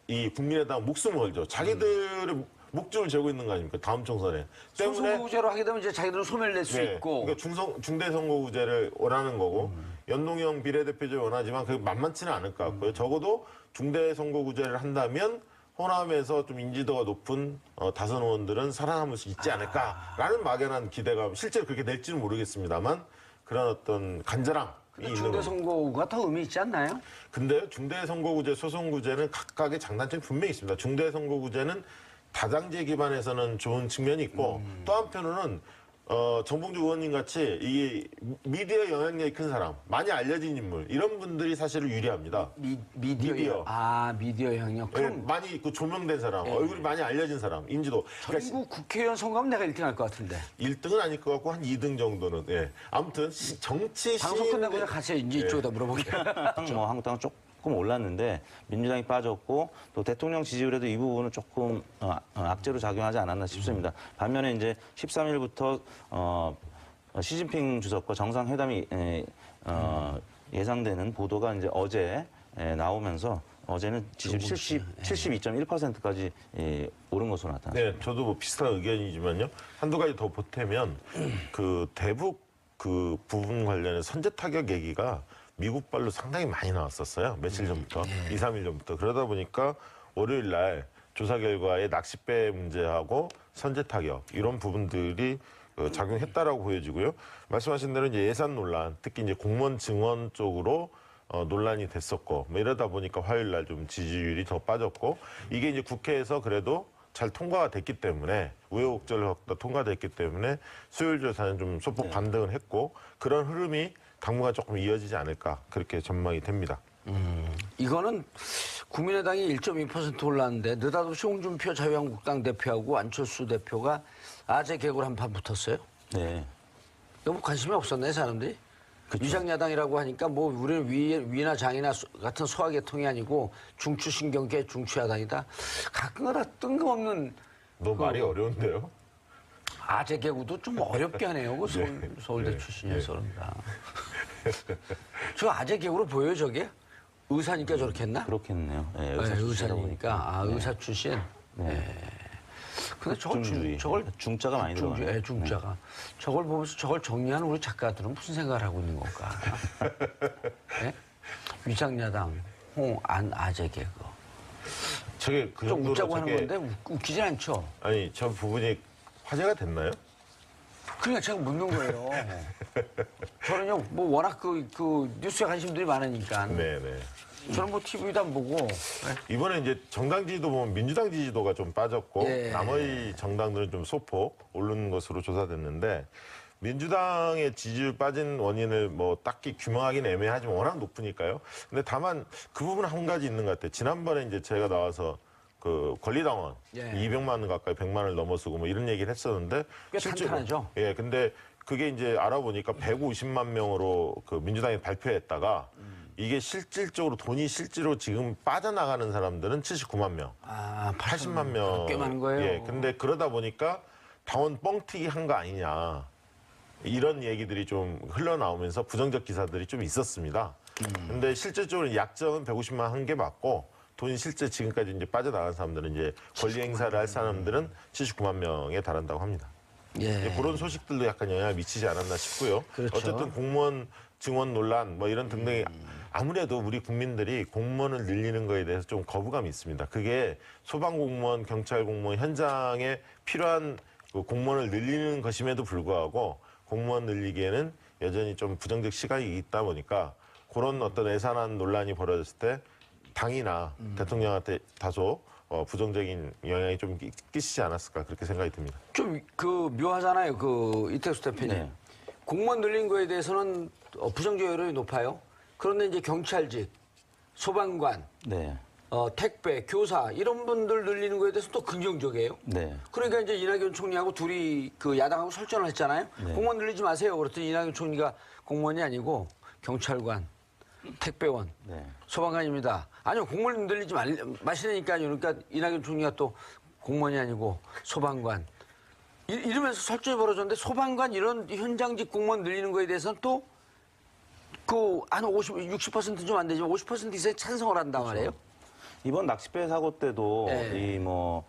이 국민의당 목숨을 걸죠. 자기들의 목줄을 재고 있는 거 아닙니까? 다음 총선에. 때문에 선거구제로 하게 되면 이제 자기들은 소멸낼 수 네, 있고. 그러니까 중대선거구제를 원하는 거고 연동형 비례대표제 원하지만 그게 만만치는 않을 것 같고요. 적어도 중대선거구제를 한다면 호남에서 좀 인지도가 높은 다선 의원들은 살아남을 수 있지 않을까라는 막연한 기대감. 실제로 그렇게 될지는 모르겠습니다만 그런 어떤 간절함이 있는 거죠. 중대선거구가 더 의미 있지 않나요? 근데 중대선거구제, 소선구제는 각각의 장단점이 분명히 있습니다. 중대선거구제는 다당제 기반에서는 좋은 측면이 있고 또 한편으로는 정봉주 의원님 같이 이 미디어 영향력이 큰 사람, 많이 알려진 인물 이런 분들이 사실은 유리합니다. 미디어. 미디어 영역. 예, 그럼 많이 그 조명된 사람, 얼굴이 많이 알려진 사람, 인지도. 전국 국회의원 선거하면 내가 1등 할 것 같은데. 1등은 아닐 것 같고 한 2등 정도는. 예. 아무튼 정치 방송 시인 끝나고 그냥 같이 이제 이쪽에다 물어보게. 뭐 한국당은 조금 올랐는데 민주당이 빠졌고 또 대통령 지지율에도 이 부분은 조금 악재로 작용하지 않았나 싶습니다. 반면에 이제 13일부터 시진핑 주석과 정상회담이 예상되는 보도가 이제 어제 나오면서 어제는 지지율 72.1%까지 오른 것으로 나타났습니다. 네, 저도 뭐 비슷한 의견이지만요. 한두 가지 더 보태면 그 대북 그 부분 관련해 선제 타격 얘기가 미국발로 상당히 많이 나왔었어요. 며칠 전부터, 2, 3일 전부터. 그러다 보니까 월요일 날 조사 결과에 낚싯배 문제하고 선제 타격 이런 부분들이 작용했다라고 보여지고요. 말씀하신 대로 이제 예산 논란, 특히 이제 공무원 증원 쪽으로 논란이 됐었고 뭐 이러다 보니까 화요일 날 좀 지지율이 더 빠졌고 이게 이제 국회에서 그래도 잘 통과가 됐기 때문에 우여곡절을 통과됐기 때문에 수요일 조사는 좀 소폭 반등을 했고 그런 흐름이 당분간 조금 이어지지 않을까 그렇게 전망이 됩니다. 이거는 국민의당이 1.2% 올랐는데 느닷없이 홍준표 자유한국당 대표하고 안철수 대표가 아재 개구를 한판 붙었어요. 네. 너무 관심이 없었네 사람들이. 위장야당이라고 하니까 뭐 우리는 위나 장이나 같은 소화계통이 아니고 중추신경계 중추야당이다. 가끔가다 뜬금없는 너무 말이 어려운데요? 아재 개구도 좀 어렵게 하네요. 그 서울대 출신이어서 그런가. 저 아재 개구로 보여요 저게? 의사니까 저렇게 했나? 그렇겠네요. 네, 의사니까. 의사 출신. 네. 근데 저걸 중자가 많이 들어가요. 네, 중자가. 저걸 보면서 저걸 정리하는 우리 작가들은 무슨 생각을 하고 있는 건가? 네? 위장야당. 홍안아재 개그. 저게 그 좀 정도로 웃자고 하는 저게 건데 웃기진 않죠. 아니 저 부분이 화제가 됐나요? 그러니까 제가 묻는 거예요. 저는요, 뭐 워낙 그 뉴스에 관심들이 많으니까. 네네. 저는 뭐 TV도 안 보고. 이번에 이제 정당 지지도 보면 민주당 지지도가 좀 빠졌고 예. 나머지 정당들은 좀 소폭 오른 것으로 조사됐는데 민주당의 지지율 빠진 원인을 뭐 딱히 규명하기는 애매하지만 워낙 높으니까요. 근데 다만 그 부분 한 가지 있는 것 같아요. 지난번에 이제 제가 나와서 그 권리당원 예. 200만 원 가까이 100만 원을 넘어서고 뭐 이런 얘기를 했었는데 꽤 탄탄하죠. 예, 근데 그게 이제 알아보니까 150만 명으로 그 민주당이 발표했다가 이게 실질적으로 돈이 실제로 지금 빠져나가는 사람들은 79만 명, 80만 명. 꽤 많은 거예요. 예, 근데 그러다 보니까 당원 뻥튀기 한 거 아니냐. 이런 얘기들이 좀 흘러나오면서 부정적 기사들이 좀 있었습니다. 근데 실질적으로 약정은 150만 한 게 맞고 돈이 실제 지금까지 이제 빠져나간 사람들은 이제 권리 행사를 할 사람들은 79만 명에 달한다고 합니다. 예. 그런 소식들도 약간 영향을 미치지 않았나 싶고요. 그렇죠. 어쨌든 공무원 증원 논란 뭐 이런 등등이 아무래도 우리 국민들이 공무원을 늘리는 거에 대해서 좀 거부감이 있습니다. 그게 소방공무원, 경찰공무원 현장에 필요한 그 공무원을 늘리는 것임에도 불구하고 공무원 늘리기에는 여전히 좀 부정적 시각이 있다 보니까 그런 어떤 애산한 논란이 벌어졌을 때 당이나 대통령한테 다소 부정적인 영향이 좀 끼치지 않았을까 그렇게 생각이 듭니다. 좀 그 묘하잖아요. 그 이택수 대표님. 네. 공무원 늘린 거에 대해서는 부정적 여론이 높아요. 그런데 이제 경찰직, 소방관, 네. 택배, 교사 이런 분들 늘리는 거에 대해서 또 긍정적이에요. 네. 그러니까 이제 이낙연 총리하고 둘이 그 야당하고 설전을 했잖아요. 네. 공무원 늘리지 마세요. 그랬더니 이낙연 총리가 공무원이 아니고 경찰관, 택배원, 네. 소방관입니다. 아니요, 공무원 늘리지 마시라니까요. 그러니까 이낙연 총리가 또 공무원이 아니고 소방관. 이러면서 설전이 벌어졌는데 소방관 이런 현장직 공무원 늘리는 거에 대해서는 또 그 한 60% 좀 안 되지만 50% 이상 찬성을 한단 말이에요. 이번 낚싯배 사고 때도 네. 이 뭐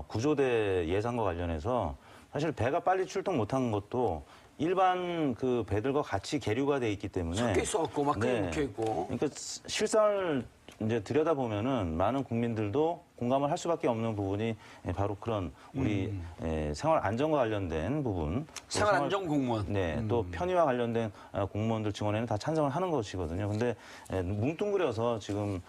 구조대 예산과 관련해서 사실 배가 빨리 출동 못한 것도 일반 그 배들과 같이 계류가 돼 있기 때문에 섞여 있었고 막 그냥 묵혀 있고. 그러니까 실상을 이제 들여다 보면은 많은 국민들도 공감을 할 수밖에 없는 부분이 바로 그런 우리 생활 안전과 관련된 부분, 또 생활 안전 공무원. 네, 또 편의와 관련된 공무원들 증언에는 다 찬성을 하는 것이거든요. 근데 뭉뚱그려서 지금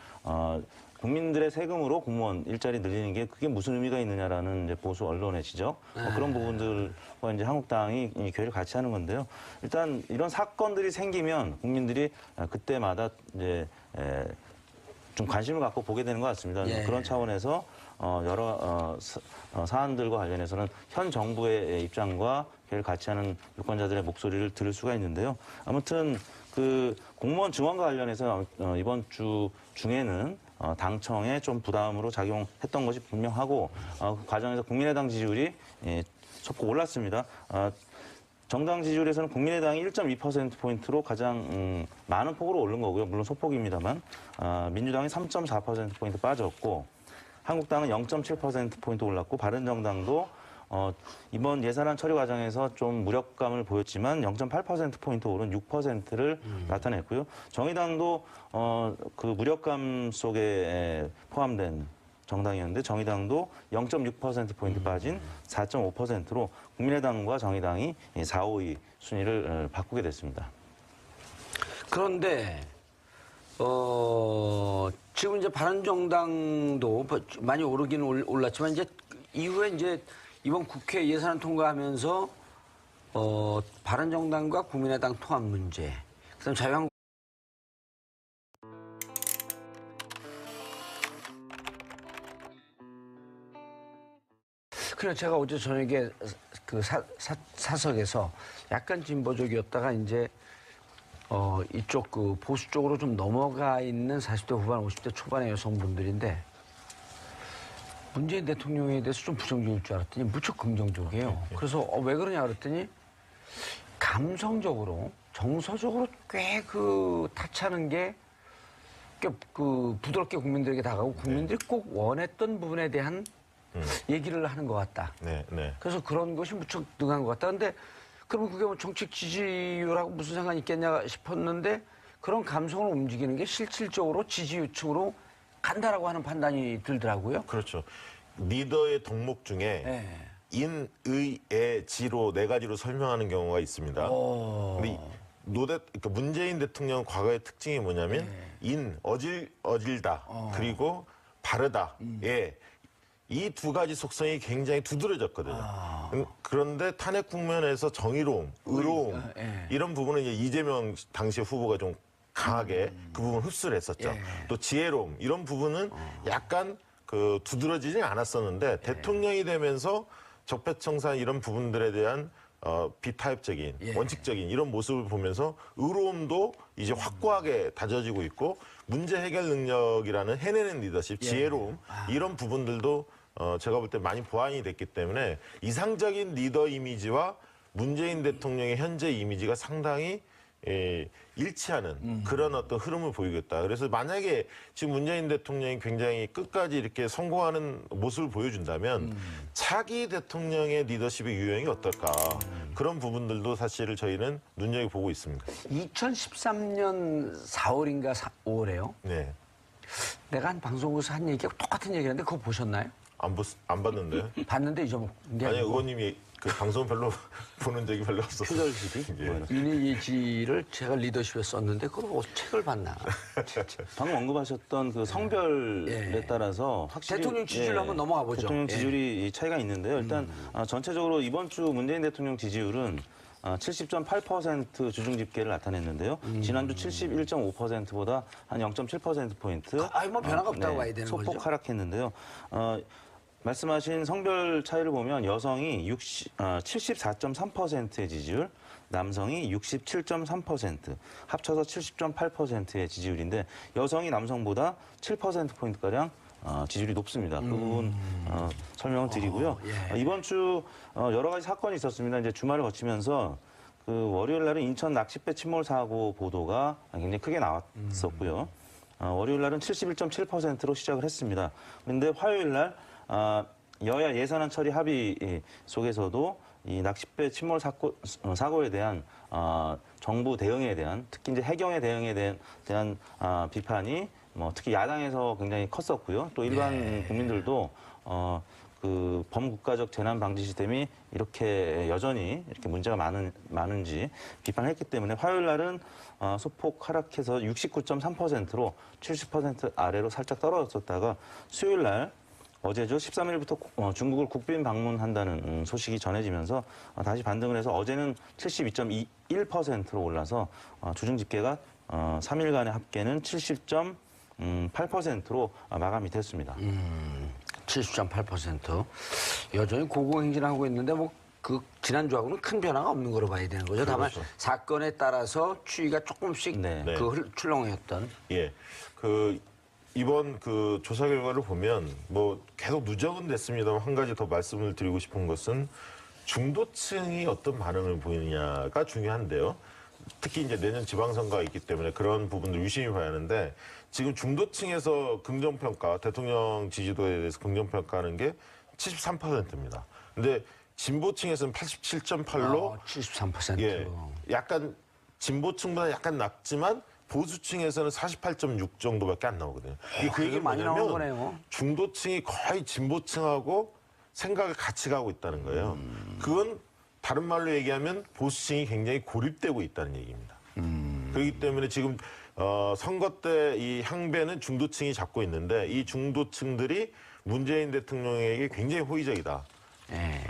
국민들의 세금으로 공무원 일자리 늘리는 게 그게 무슨 의미가 있느냐라는 이제 보수 언론의 지적 그런 부분들과 이제 한국당이 교류를 같이 하는 건데요. 일단 이런 사건들이 생기면 국민들이 그때마다 이제 좀 관심을 갖고 보게 되는 것 같습니다. 예. 그런 차원에서 여러 사안들과 관련해서는 현 정부의 입장과 교류를 같이 하는 유권자들의 목소리를 들을 수가 있는데요. 아무튼 그 공무원 증원과 관련해서 이번 주 중에는 당청에 좀 부담으로 작용했던 것이 분명하고 그 과정에서 국민의당 지지율이 소폭 올랐습니다. 정당 지지율에서는 국민의당이 1.2%포인트로 가장 많은 폭으로 오른 거고요. 물론 소폭입니다만 민주당이 3.4%포인트 빠졌고 한국당은 0.7%포인트 올랐고 바른정당도 이번 예산안 처리 과정에서 좀 무력감을 보였지만 0.8%포인트 오른 6%를 나타냈고요. 정의당도 그 무력감 속에 포함된 정당이었는데 정의당도 0.6%포인트 빠진 4.5%로 국민의당과 정의당이 4, 5위 순위를 바꾸게 됐습니다. 그런데 지금 이제 바른정당도 많이 오르기는 올랐지만 이제 이후에 이제 이번 국회 예산안 통과하면서 바른정당과 국민의당 통합 문제, 그다음 자유한국 그냥 제가 어제 저녁에 그 사석에서 약간 진보적이었다가 이제 이쪽 그 보수 쪽으로 좀 넘어가 있는 40대 후반, 50대 초반의 여성분들인데 문재인 대통령에 대해서 좀 부정적일 줄 알았더니 무척 긍정적이에요. 그래서 왜 그러냐 그랬더니 감성적으로, 정서적으로 꽤 그 타차는 게 그 부드럽게 국민들에게 다가오고 국민들이 꼭 원했던 부분에 대한 얘기를 하는 것 같다. 네, 네. 그래서 그런 것이 무척 능한 것 같다. 근데 그러면 그게 뭐 정책 지지율하고 무슨 상관이 있겠냐 싶었는데 그런 감성을 움직이는 게 실질적으로 지지층으로 간다라고 하는 판단이 들더라고요. 그렇죠. 리더의 덕목 중에 네. 인, 의, 애, 지로 네 가지로 설명하는 경우가 있습니다. 근데 그러니까 문재인 대통령 과거의 특징이 뭐냐면 인, 어질다, 그리고 바르다, 애. 이 두 가지 속성이 굉장히 두드러졌거든요. 그런데 탄핵 국면에서 정의로움, 의로움 이런 부분은 이제 이재명 당시 후보가 좀 강하게 그 부분 흡수를 했었죠. 또 지혜로움 이런 부분은 약간 그 두드러지진 않았었는데 대통령이 되면서 적폐청산 이런 부분들에 대한 비타협적인 원칙적인 이런 모습을 보면서 의로움도 이제 확고하게 다져지고 있고 문제 해결 능력이라는 해내는 리더십, 지혜로움 이런 부분들도 제가 볼 때 많이 보완이 됐기 때문에 이상적인 리더 이미지와 문재인 대통령의 현재 이미지가 상당히 일치하는 그런 어떤 흐름을 보이겠다. 그래서 만약에 지금 문재인 대통령이 굉장히 끝까지 이렇게 성공하는 모습을 보여준다면 차기 대통령의 리더십의 유형이 어떨까. 그런 부분들도 사실 저희는 눈여겨보고 있습니다. 2013년 4월인가 5월에요. 네. 내가 한 방송국에서 한 얘기가 똑같은 얘기인데 그거 보셨나요? 안 봤는데. 봤는데 잊어먹은 게 아니, 아니고. 의원님이 그 방송 별로 보는 적이 별로 없었어요. 표절시비? 인의예지를 제가 리더십에 썼는데 그걸 책을 봤나. 방금 언급하셨던 그 성별에 따라서 확실히 대통령 지지율 한번 넘어가 보죠. 대통령 지지율이 이 차이가 있는데요. 일단 전체적으로 이번 주 문재인 대통령 지지율은 70.8% 주중 집계를 나타냈는데요. 지난주 71.5%보다 한 0.7%포인트. 뭐 변화가 없다고 봐야 되는 소폭 거죠. 하락했는데요. 말씀하신 성별 차이를 보면 여성이 74.3%의 지지율, 남성이 67.3%, 합쳐서 70.8%의 지지율인데 여성이 남성보다 7%포인트가량 지지율이 높습니다. 그 부분 설명을 드리고요. 이번 주 여러 가지 사건이 있었습니다. 이제 주말을 거치면서 그 월요일 날은 인천 낚싯배 침몰 사고 보도가 굉장히 크게 나왔었고요. 월요일 날은 71.7%로 시작을 했습니다. 그런데 화요일 날 여야 예산안 처리 합의 속에서도 이 낚싯배 침몰 사고에 대한 정부 대응에 대한 특히 이제 해경의 대응에 대한 비판이 특히 야당에서 굉장히 컸었고요. 또 일반 국민들도 그 범국가적 재난 방지 시스템이 이렇게 여전히 이렇게 문제가 많은지 비판했기 때문에 화요일 날은 소폭 하락해서 69.3%로 70% 아래로 살짝 떨어졌다가 수요일 날 어제죠. 13일부터 중국을 국빈 방문한다는 소식이 전해지면서 다시 반등을 해서 어제는 72.21%로 올라서 주중 집계가 3일간의 합계는 70.8%로 마감이 됐습니다. 70.8%. 여전히 고공행진하고 있는데 그 지난주하고는 큰 변화가 없는 거로 봐야 되는 거죠. 다만 사건에 따라서 추이가 조금씩 그 출렁했던. 예. 이번 그 조사 결과를 보면 계속 누적은 됐습니다만 한 가지 더 말씀을 드리고 싶은 것은 중도층이 어떤 반응을 보이느냐가 중요한데요. 특히 이제 내년 지방선거가 있기 때문에 그런 부분들 유심히 봐야 하는데 지금 중도층에서 긍정평가, 대통령 지지도에 대해서 긍정평가하는 게 73%입니다. 근데 진보층에서는 87.8로 73%. 예, 약간 진보층보다 약간 낮지만 보수층에서는 48.6 정도밖에 안 나오거든요. 그 얘기는 많이 나온 뭐냐면 거네요. 중도층이 거의 진보층하고 생각을 같이 가고 있다는 거예요. 그건 다른 말로 얘기하면 보수층이 굉장히 고립되고 있다는 얘기입니다. 그렇기 때문에 지금 선거 때 이 향배는 중도층이 잡고 있는데 이 중도층들이 문재인 대통령에게 굉장히 호의적이다.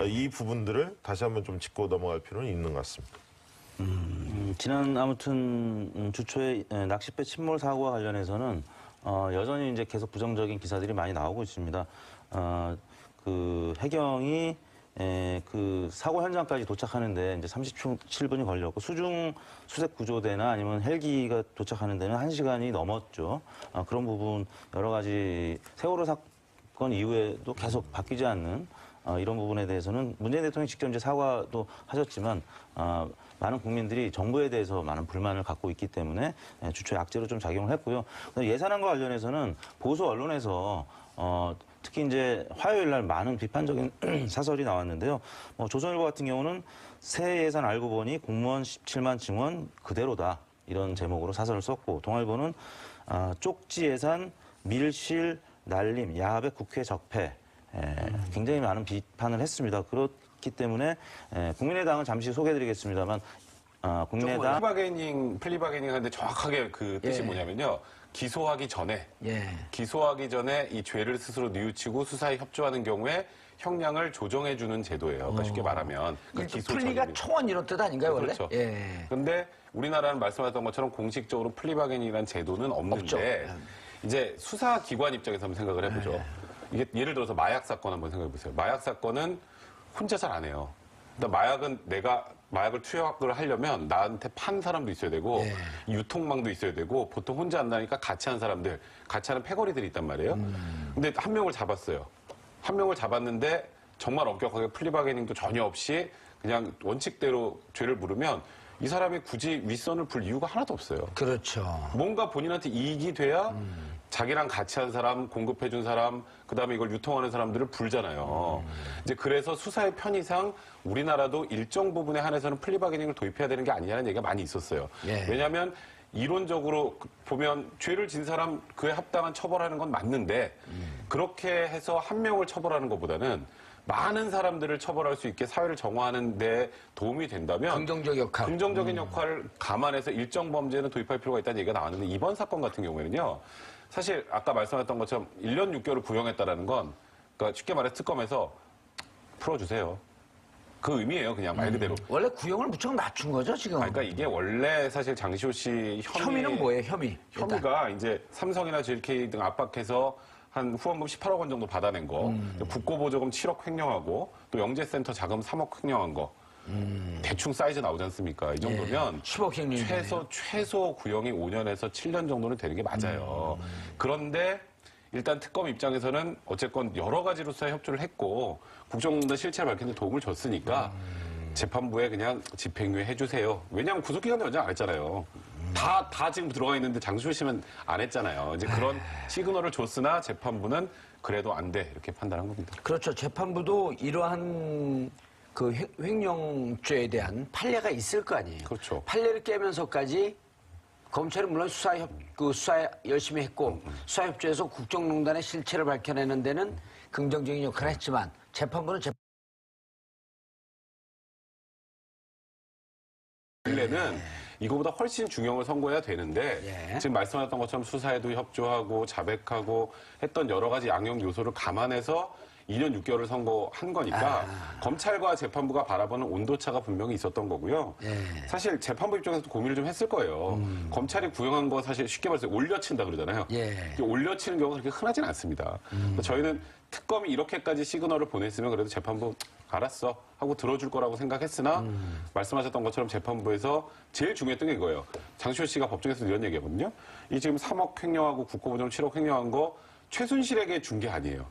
이 부분들을 다시 한번 좀 짚고 넘어갈 필요는 있는 것 같습니다. 지난 아무튼 주초에 낚싯배 침몰 사고와 관련해서는 여전히 이제 계속 부정적인 기사들이 많이 나오고 있습니다. 그 해경이 그 사고 현장까지 도착하는데 이제 37분이 걸렸고 수중 수색 구조대나 아니면 헬기가 도착하는 데는 1시간이 넘었죠. 그런 부분 여러 가지 세월호 사건 이후에도 계속 바뀌지 않는 이런 부분에 대해서는 문재인 대통령이 직접 이제 사과도 하셨지만 많은 국민들이 정부에 대해서 많은 불만을 갖고 있기 때문에 주초에 악재로 좀 작용을 했고요. 예산안과 관련해서는 보수 언론에서 특히 이제 화요일 날 많은 비판적인 사설이 나왔는데요. 조선일보 같은 경우는 새 예산 알고 보니 공무원 17만 증원 그대로다. 이런 제목으로 사설을 썼고 동아일보는 쪽지 예산, 밀실, 날림, 야합의 국회 적폐 굉장히 많은 비판을 했습니다. 그렇기 때문에 국민의당은 잠시 소개해드리겠습니다만 국민의당 플리바게닝 하는데 정확하게 그 뜻이 뭐냐면요. 기소하기 전에 이 죄를 스스로 뉘우치고 수사에 협조하는 경우에 형량을 조정해주는 제도예요. 그러니까 쉽게 말하면 그 기소 플리가 전입니다. 초원 이런 뜻 아닌가요 원래? 그렇죠. 그런데 우리나라는 말씀하셨던 것처럼 공식적으로 플리바게닝이라는 제도는 없는데 이제 수사기관 입장에서 한번 생각을 해보죠. 이게 예를 들어서 마약 사건 한번 생각해보세요. 마약 사건은 혼자 잘 안 해요. 그러니까 마약은 내가 마약을 투약을 하려면 나한테 판 사람도 있어야 되고 유통망도 있어야 되고 보통 혼자 한다니까 같이 하는 사람들, 같이 하는 패거리들이 있단 말이에요. 근데 한 명을 잡았어요. 한 명을 잡았는데 정말 엄격하게 플리바게닝도 전혀 없이 그냥 원칙대로 죄를 물으면 이 사람이 굳이 윗선을 불 이유가 하나도 없어요. 그렇죠. 뭔가 본인한테 이익이 돼야 자기랑 같이 한 사람, 공급해준 사람, 그다음에 이걸 유통하는 사람들을 불잖아요. 이제 그래서 수사의 편의상 우리나라도 일정 부분에 한해서는 플리바게닝을 도입해야 되는 게 아니냐는 얘기가 많이 있었어요. 왜냐하면 이론적으로 보면 죄를 진 사람 그에 합당한 처벌하는 건 맞는데 그렇게 해서 한 명을 처벌하는 것보다는 많은 사람들을 처벌할 수 있게 사회를 정화하는 데 도움이 된다면 긍정적 역할. 긍정적인 역할을 감안해서 일정 범죄는 도입할 필요가 있다는 얘기가 나왔는데 이번 사건 같은 경우에는요. 사실 아까 말씀하셨던 것처럼 1년 6개월을 구형했다라는 건 그러니까 쉽게 말해 특검에서 풀어주세요. 그 의미예요. 그냥 말 그대로. 원래 구형을 무척 낮춘 거죠 지금. 그러니까 이게 원래 사실 장시호 씨 혐의는 뭐예요? 혐의. 혐의가 이제 삼성이나 JK 등 압박해서 한 후원금 18억 원 정도 받아낸 거, 국고보조금 7억 횡령하고 또 영재센터 자금 3억 횡령한 거. 대충 사이즈 나오지 않습니까? 이 정도면 10억 횡령. 최소 구형이 5년에서 7년 정도는 되는 게 맞아요. 그런데 일단 특검 입장에서는 어쨌건 여러 가지로 수사에 협조를 했고 국정농단 실체를 밝히는 데 도움을 줬으니까 재판부에 그냥 집행유예 해주세요. 왜냐하면 구속기간도 연장 안 했잖아요. 다 지금 들어가 있는데 장시호 씨는 안 했잖아요. 이제 그런 시그널을 줬으나 재판부는 그래도 안 돼 이렇게 판단한 겁니다. 그렇죠. 재판부도 이러한 그 횡령죄에 대한 판례가 있을 거 아니에요. 그렇죠. 판례를 깨면서까지 검찰은 물론 수사 열심히 했고 수사협조에서 국정농단의 실체를 밝혀내는 데는 긍정적인 역할을 했지만 재판부는 원래는 이거보다 훨씬 중형을 선고해야 되는데 지금 말씀하셨던 것처럼 수사에도 협조하고 자백하고 했던 여러 가지 양형 요소를 감안해서 2년 6개월을 선고한 거니까 검찰과 재판부가 바라보는 온도차가 분명히 있었던 거고요. 사실 재판부 입장에서도 고민을 좀 했을 거예요. 검찰이 구형한 거 사실 쉽게 말해서 올려친다 그러잖아요. 올려치는 경우가 그렇게 흔하진 않습니다. 저희는 특검이 이렇게까지 시그널을 보냈으면 그래도 재판부 알았어 하고 들어줄 거라고 생각했으나 말씀하셨던 것처럼 재판부에서 제일 중요했던 게 이거예요. 장시호 씨가 법정에서 이런 얘기하거든요. 이 지금 3억 횡령하고 국고보조금 7억 횡령한 거 최순실에게 준 게 아니에요.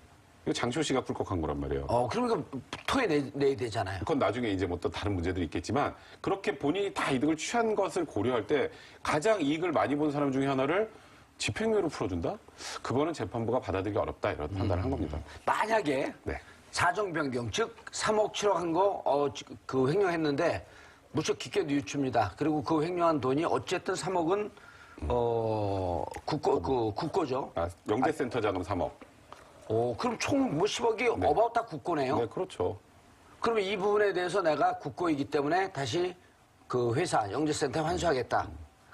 이거 장시호 씨가 꿀꺽한 거란 말이에요. 그러니까 통에 내야 되잖아요. 그건 나중에 이제 뭐 또 다른 문제들이 있겠지만 그렇게 본인이 다 이득을 취한 것을 고려할 때 가장 이익을 많이 본 사람 중에 하나를 집행유예로 풀어준다? 그거는 재판부가 받아들이기 어렵다 이런 판단을 한 겁니다. 만약에 사정 변경 즉 3억 7억 한 거 그 횡령했는데 무척 깊게 뉘우칩니다. 그리고 그 횡령한 돈이 어쨌든 3억은 국고죠. 영재센터 자금 3억. 그럼 총 뭐 10억이 어바웃 다 국고네요. 네, 그렇죠. 그러면 이 부분에 대해서 내가 국고이기 때문에 다시 그 회사 영재센터에 환수하겠다.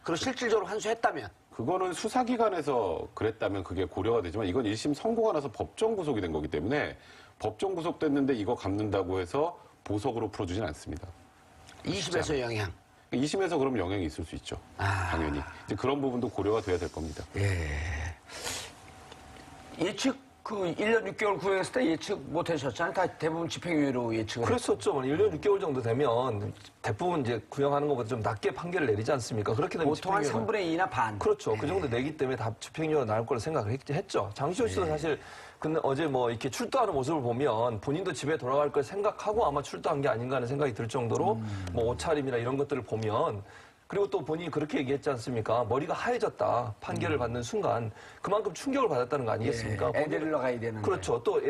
그리고 실질적으로 환수했다면? 그거는 수사기관에서 그랬다면 그게 고려가 되지만 이건 1심 선고가 나서 법정 구속이 된 거기 때문에 법정 구속됐는데 이거 갚는다고 해서 보석으로 풀어주진 않습니다. 2심에서 영향. 2심에서 그럼 영향이 있을 수 있죠. 당연히. 이제 그런 부분도 고려가 돼야 될 겁니다. 예측 1년 6개월 구형했을 때 예측 못 하셨잖아요. 다 대부분 집행유예로 예측을 그랬었죠. 1년 6개월 정도 되면 대부분 이제 구형하는 것보다 좀 낮게 판결을 내리지 않습니까? 그렇게 되면 보통 한 3분의 2나 반. 그렇죠. 그 정도 내기 때문에 다 집행유예가 나올 거라 생각을 했죠. 장시호 씨도 사실 근데 어제 뭐 이렇게 출두하는 모습을 보면 본인도 집에 돌아갈 걸 생각하고 아마 출두한 게 아닌가 하는 생각이 들 정도로 뭐 옷차림이나 이런 것들을 보면 그리고 또 본인이 그렇게 얘기했지 않습니까? 머리가 하얘졌다. 판결을 받는 순간 그만큼 충격을 받았다는 거 아니겠습니까? 애 데리러 가야 되는데. 그렇죠. 또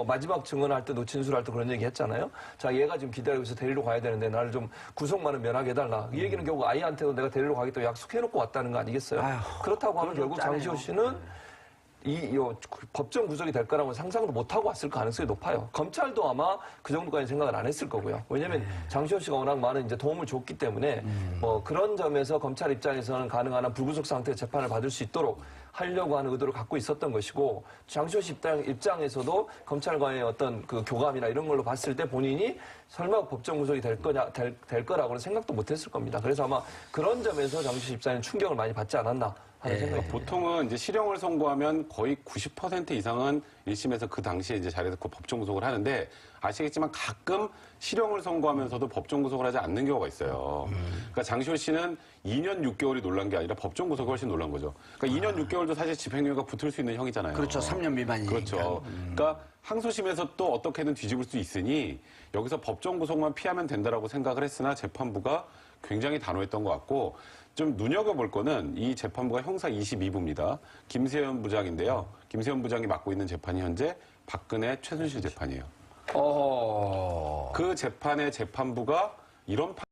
마지막 증언할 때 노친수를 할 때 그런 얘기 했잖아요. 자, 얘가 지금 기다리고 있어 데리러 가야 되는데 나를 좀 구속만은 면하게 해달라. 이 얘기는 결국 아이한테도 내가 데리러 가겠다고 약속해놓고 왔다는 거 아니겠어요? 아휴, 그렇다고 하면 결국 짜네요. 장시호 씨는 법정 구속이 될 거라고 상상도 못하고 왔을 가능성이 높아요. 검찰도 아마 그 정도까지 생각을 안 했을 거고요. 왜냐하면 장시호 씨가 워낙 많은 이제 도움을 줬기 때문에 뭐 그런 점에서 검찰 입장에서는 가능한 한 불구속 상태의 재판을 받을 수 있도록 하려고 하는 의도를 갖고 있었던 것이고 장시호 씨 입장에서도 검찰과의 어떤 그 교감이나 이런 걸로 봤을 때 본인이 설마 법정 구속이 될 거라고는 생각도 못했을 겁니다. 그래서 아마 그런 점에서 장시호 씨 입장에는 충격을 많이 받지 않았나. 보통은 이제 실형을 선고하면 거의 90% 이상은 1심에서 그 당시에 이제 자리에서 그 법정 구속을 하는데 아시겠지만 가끔 실형을 선고하면서도 법정 구속을 하지 않는 경우가 있어요. 그러니까 장시호 씨는 2년 6개월이 놀란 게 아니라 법정 구속이 훨씬 놀란 거죠. 그러니까 2년 6개월도 사실 집행유예가 붙을 수 있는 형이잖아요. 그렇죠. 3년 미만이니까. 그렇죠. 그러니까 항소심에서 또 어떻게든 뒤집을 수 있으니 여기서 법정 구속만 피하면 된다라고 생각을 했으나 재판부가 굉장히 단호했던 것 같고 좀 눈여겨볼 거는 이 재판부가 형사 22부입니다. 김세현 부장인데요. 김세현 부장이 맡고 있는 재판이 현재 박근혜 최순실 재판이에요. 그 재판의 재판부가 이런